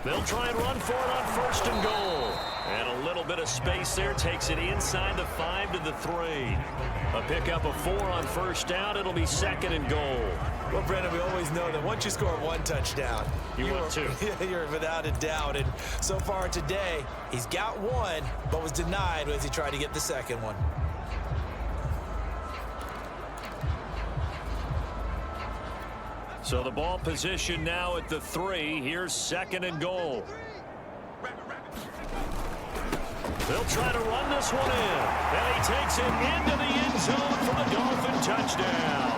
They'll try and run for it on 1st and goal. And a little bit of space there takes it inside the 5 to the 3. A pickup of 4 on 1st down. It'll be 2nd and goal. Well, Brandon, we always know that once you score 1 touchdown, you want 2. You're without a doubt. And so far today, he's got 1, but was denied as he tried to get the 2nd one. So the ball position now at the 3. Here's 2nd and goal. They'll try to run this one in. And he takes it into the end zone for the Dolphin touchdown.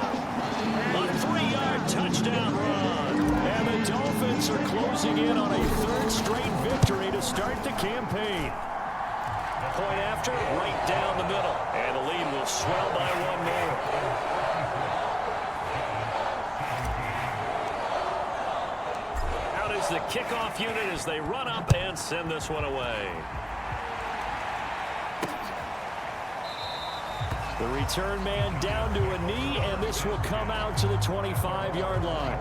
A 3-yard touchdown run. And the Dolphins are closing in on a 3rd straight victory to start the campaign. Point after, right down the middle. And the lead will swell by 1 more. The kickoff unit as they run up and send this one away. The return man down to a knee, and this will come out to the 25-yard line.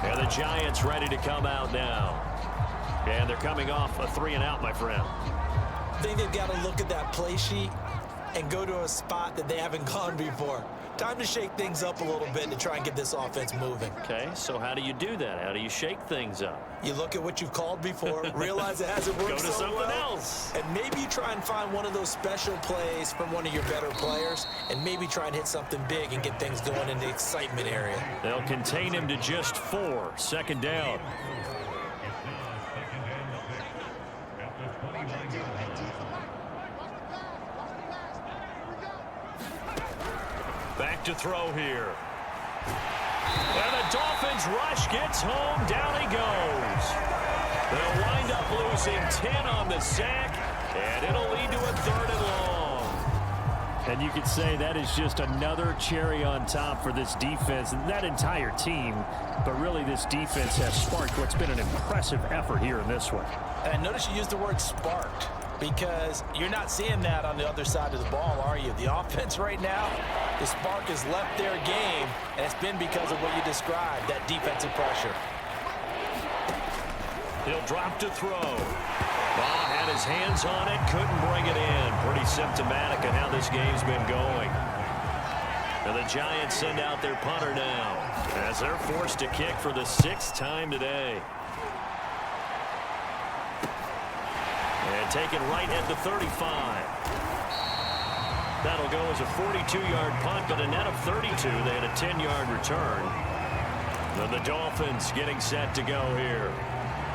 And the Giants ready to come out now. And they're coming off a 3-and-out, my friend. I think they've got to look at that play sheet and go to a spot that they haven't gone before. Time to shake things up a little bit to try and get this offense moving. Okay, so how do you do that? How do you shake things up? You look at what you've called before, realize it hasn't worked Go to so something well, else. and maybe you try and find one of those special plays from one of your better players, and maybe try and hit something big and get things going in the excitement area. They'll contain him to just 4. 2nd down. Back to throw here. And the Dolphins rush gets home. Down he goes. They'll wind up losing 10 on the sack, and it'll lead to a 3rd and long. And you could say that is just another cherry on top for this defense and that entire team. But really, this defense has sparked what's been an impressive effort here in this one. And notice you used the word sparked, because you're not seeing that on the other side of the ball, are you? The offense right now, the spark has left their game, and it's been because of what you described, that defensive pressure. He'll drop to throw. Ball had his hands on it, couldn't bring it in. Pretty symptomatic of how this game's been going. And the Giants send out their punter now, as they're forced to kick for the 6th time today. And taken right at the 35. That'll go as a 42-yard punt, but a net of 32. They had a 10-yard return. And the Dolphins getting set to go here.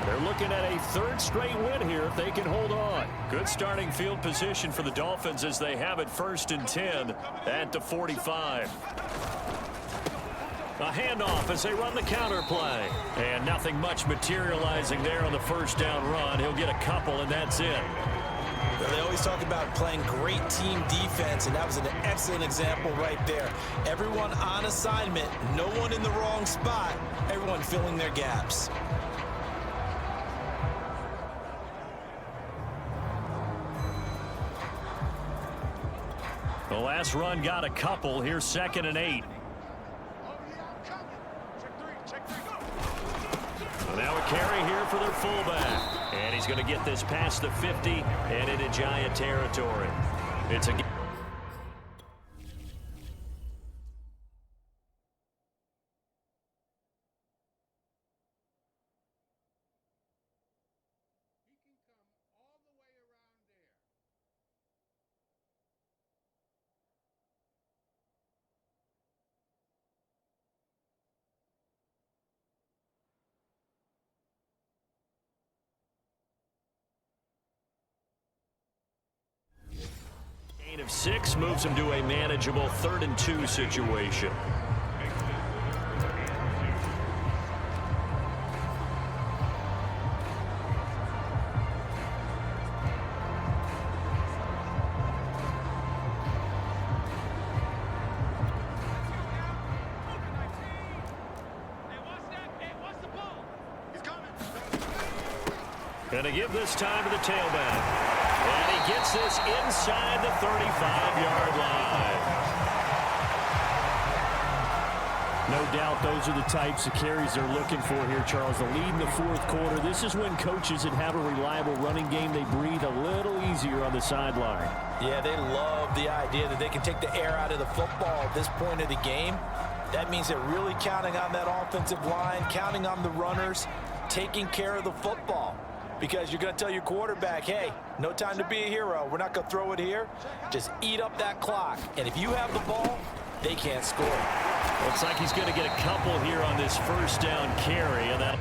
They're looking at a 3rd straight win here if they can hold on. Good starting field position for the Dolphins as they have it 1st and 10 at the 45. A handoff as they run the counter play. And nothing much materializing there on the 1st down run. He'll get a couple, and that's it. They always talk about playing great team defense, and that was an excellent example right there. Everyone on assignment, no one in the wrong spot, everyone filling their gaps. The last run got a couple. Here's 2nd and 8. Now a carry here for their fullback. And he's going to get this past the 50 and into Giant territory. It's a Gain of 6 moves him to a manageable 3rd and 2 situation. Going to give this time to the tailback. And he gets this inside the 35-yard line. No doubt those are the types of carries they're looking for here, Charles. The lead in the 4th quarter. This is when coaches that have a reliable running game, they breathe a little easier on the sideline. Yeah, they love the idea that they can take the air out of the football at this point of the game. That means they're really counting on that offensive line, counting on the runners, taking care of the football. Because you're going to tell your quarterback, hey, no time to be a hero. We're not going to throw it here. Just eat up that clock. And if you have the ball, they can't score. Looks like he's going to get a couple here on this 1st down carry. And that.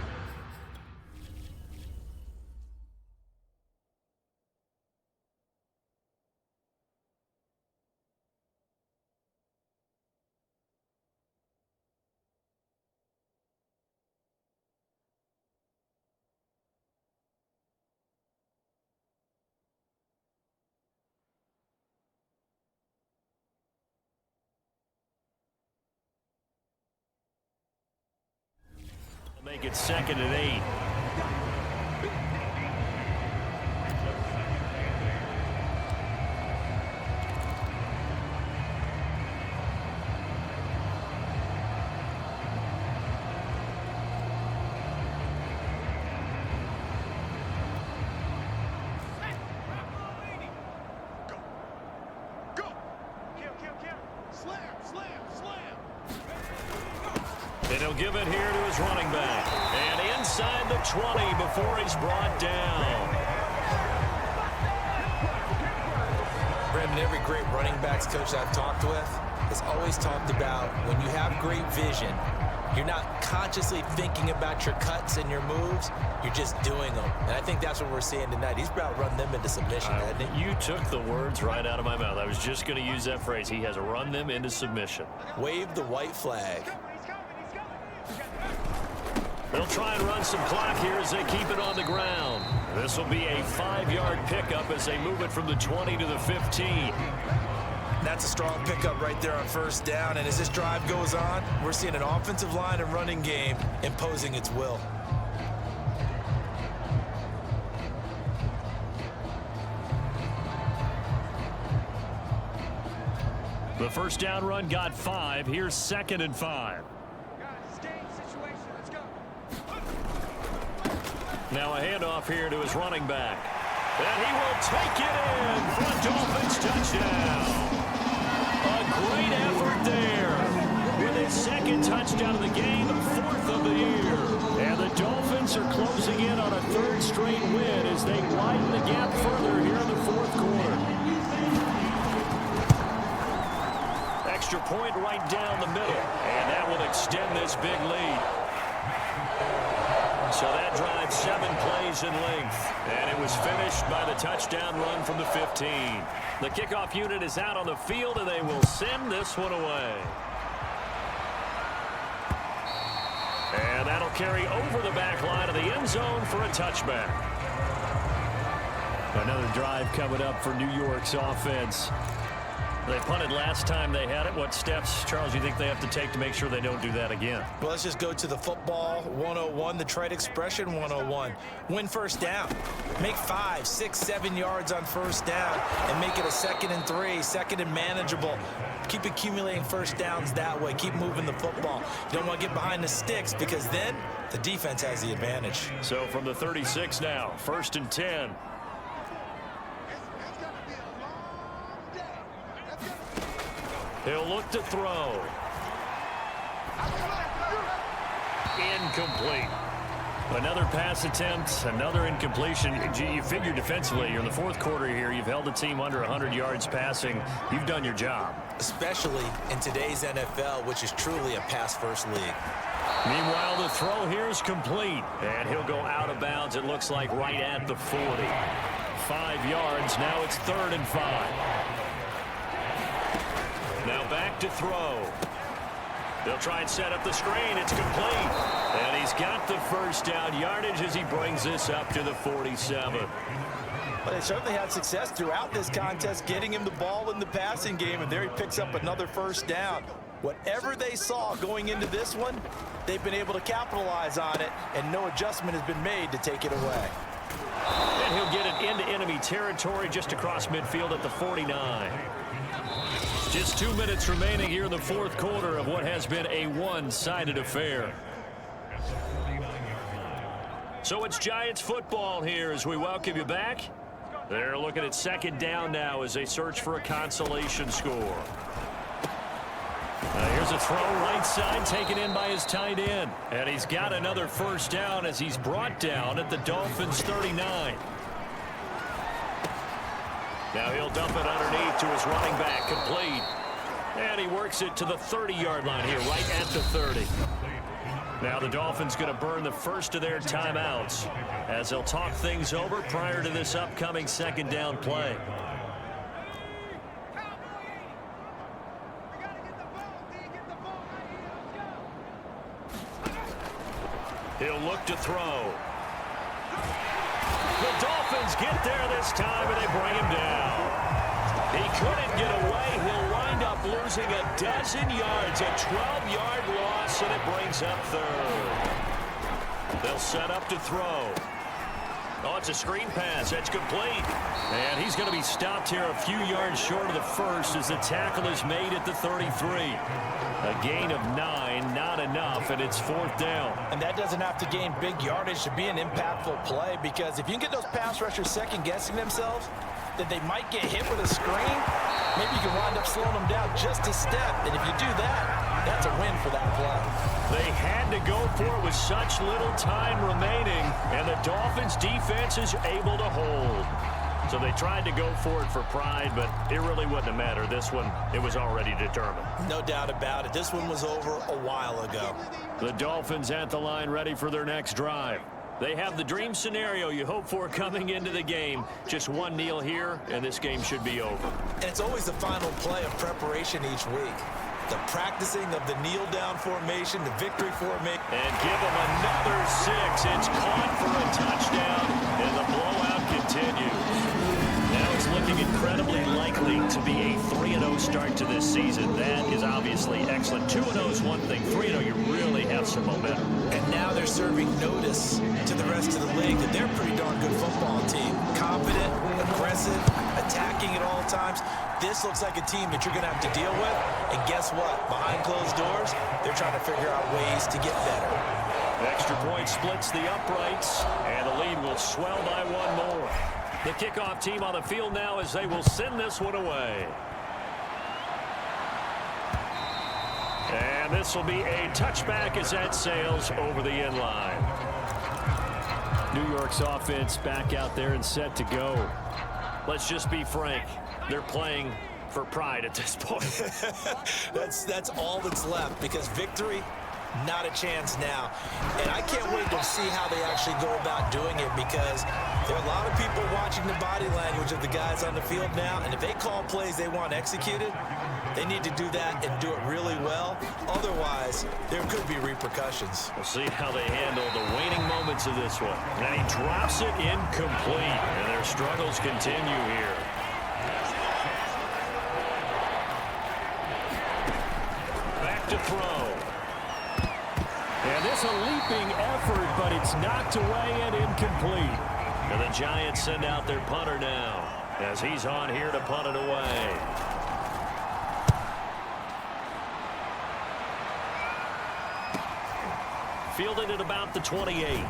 Make it 2nd and 8. Go. Kill. Slam. And he'll give it here to his running back. And inside the 20 before he's brought down. Brandon, every great running backs coach I've talked with has always talked about when you have great vision, you're not consciously thinking about your cuts and your moves. You're just doing them. And I think that's what we're seeing tonight. He's about to run them into submission, hasn't he? You took the words right out of my mouth. I was just going to use that phrase. He has run them into submission. Wave the white flag. They'll try and run some clock here as they keep it on the ground. This will be a 5-yard pickup as they move it from the 20 to the 15. That's a strong pickup right there on 1st down. And as this drive goes on, we're seeing an offensive line and running game imposing its will. The 1st down run got 5. Here's 2nd and 5. Now a handoff here to his running back. And he will take it in for a Dolphins touchdown. A great effort there. With his 2nd touchdown of the game, 4th of the year. And the Dolphins are closing in on a 3rd straight win as they widen the gap further here in the 4th quarter. Extra point right down the middle. And that will extend this big lead. So that drive 7 plays in length, and it was finished by the touchdown run from the 15. The kickoff unit is out on the field, and they will send this one away. And that'll carry over the back line of the end zone for a touchback. Another drive coming up for New York's offense. They punted last time they had it. What steps, Charles, do you think they have to take to make sure they don't do that again? Well, let's just go to the football 101, the trite expression 101. Win 1st down. Make 5, 6, 7 yards on 1st down and make it a 2nd and 3, 2nd and manageable. Keep accumulating 1st downs that way. Keep moving the football. You don't want to get behind the sticks because then the defense has the advantage. So from the 36 now, 1st and 10. He'll look to throw. Incomplete. Another pass attempt, another incompletion. You figure defensively, you're in the 4th quarter here. You've held the team under 100 yards passing. You've done your job. Especially in today's NFL, which is truly a pass-first league. Meanwhile, the throw here is complete. And he'll go out of bounds, it looks like, right at the 40. 5 yards. Now it's 3rd and 5. to throw. They'll try and set up the screen. It's complete. And he's got the first down yardage as he brings this up to the 47. Well, they certainly had success throughout this contest getting him the ball in the passing game, and there he picks up another first down. Whatever they saw going into this one, they've been able to capitalize on it, and no adjustment has been made to take it away. And he'll get it into enemy territory just across midfield at the 49. Just 2 minutes remaining here in the fourth quarter of what has been a one-sided affair. So it's Giants football here as we welcome you back. They're looking at second down now as they search for a consolation score. Here's a throw right side taken in by his tight end. And he's got another first down as he's brought down at the Dolphins 39. Now he'll dump it underneath to his running back, complete. And he works it to the 30-yard line here, right at the 30. Now the Dolphins going to burn the first of their timeouts as they'll talk things over prior to this upcoming second down play. He'll look to throw. The Dolphins get there this time, and they bring him down. He couldn't get away. He'll wind up losing a dozen yards, a 12-yard loss, and it brings up third. They'll set up to throw. Oh, it's a screen pass. That's complete. And he's going to be stopped here a few yards short of the first as the tackle is made at the 33. A gain of 9, not enough, and it's fourth down. And that doesn't have to gain big yardage to be an impactful play, because if you can get those pass rushers second-guessing themselves, that they might get hit with a screen, maybe you can wind up slowing them down just a step. And if you do that, that's a win for that play. They had to go for it with such little time remaining, and the Dolphins defense is able to hold. So they tried to go for it for pride, but it really wouldn't have mattered. This one, it was already determined. No doubt about it. This one was over a while ago. The Dolphins at the line ready for their next drive. They have the dream scenario you hope for coming into the game. Just one kneel here, and this game should be over. And it's always the final play of preparation each week. The practicing of the kneel-down formation, the victory formation. And give them another 6. It's caught for a touchdown, and the blowout continues. Now it's looking incredibly likely to be a 3-0 start to this season. That is obviously excellent. 2-0 is one thing. 3-0, you really have some momentum. And now they're serving notice to the rest of the league that they're a pretty darn good football team. Confident, aggressive, attacking at all times. This looks like a team that you're going to have to deal with. And guess what? Behind closed doors, they're trying to figure out ways to get better. Extra point splits the uprights, and the lead will swell by one more. The kickoff team on the field now as they will send this one away. And this will be a touchback as that sails over the end line. New York's offense back out there and set to go. Let's just be frank. They're playing for pride at this point. That's all that's left, because victory, not a chance now. And I can't wait to see how they actually go about doing it, because there are a lot of people watching the body language of the guys on the field now, and if they call plays they want executed, they need to do that and do it really well. Otherwise, there could be repercussions. We'll see how they handle the waning moments of this one. And he drops it incomplete, and their struggles continue here. Back to throw. And this a leaping effort, but it's knocked away and incomplete. And the Giants send out their punter now as he's on here to punt it away. Fielded at about the 28.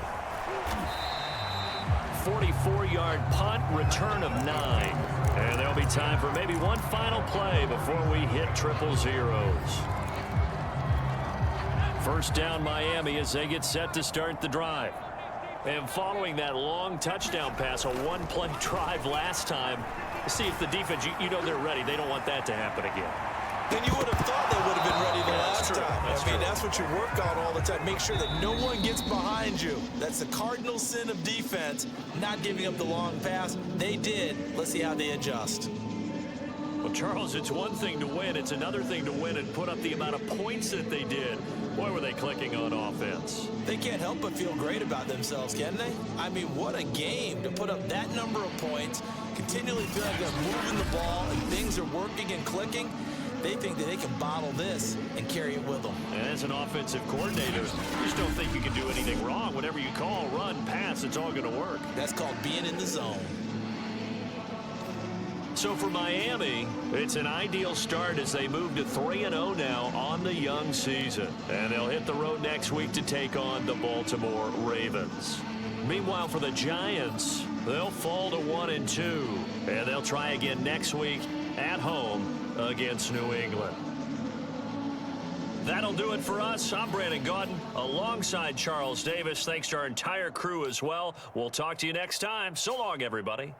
44-yard punt, return of 9. And there'll be time for maybe one final play before we hit triple zeros. First down Miami as they get set to start the drive. And following that long touchdown pass, a one-play drive last time, see if the defense, you know they're ready. They don't want that to happen again. And you would have thought they would have been ready the last time. That's what you work on all the time. Make sure that no one gets behind you. That's the cardinal sin of defense, not giving up the long pass. They did. Let's see how they adjust. Well, Charles, it's one thing to win. It's another thing to win and put up the amount of points that they did. Boy, were they clicking on offense. They can't help but feel great about themselves, can they? I mean, what a game to put up that number of points, continually feel like they're moving the ball and things are working and clicking. They think that they can bottle this and carry it with them. And as an offensive coordinator, you just don't think you can do anything wrong. Whatever you call, run, pass, it's all going to work. That's called being in the zone. So for Miami, it's an ideal start as they move to 3-0 now on the young season. And they'll hit the road next week to take on the Baltimore Ravens. Meanwhile, for the Giants, they'll fall to 1-2. And they'll try again next week at home against New England. That'll do it for us. I'm Brandon Gaudin alongside Charles Davis. Thanks to our entire crew as well. We'll talk to you next time. So long, everybody.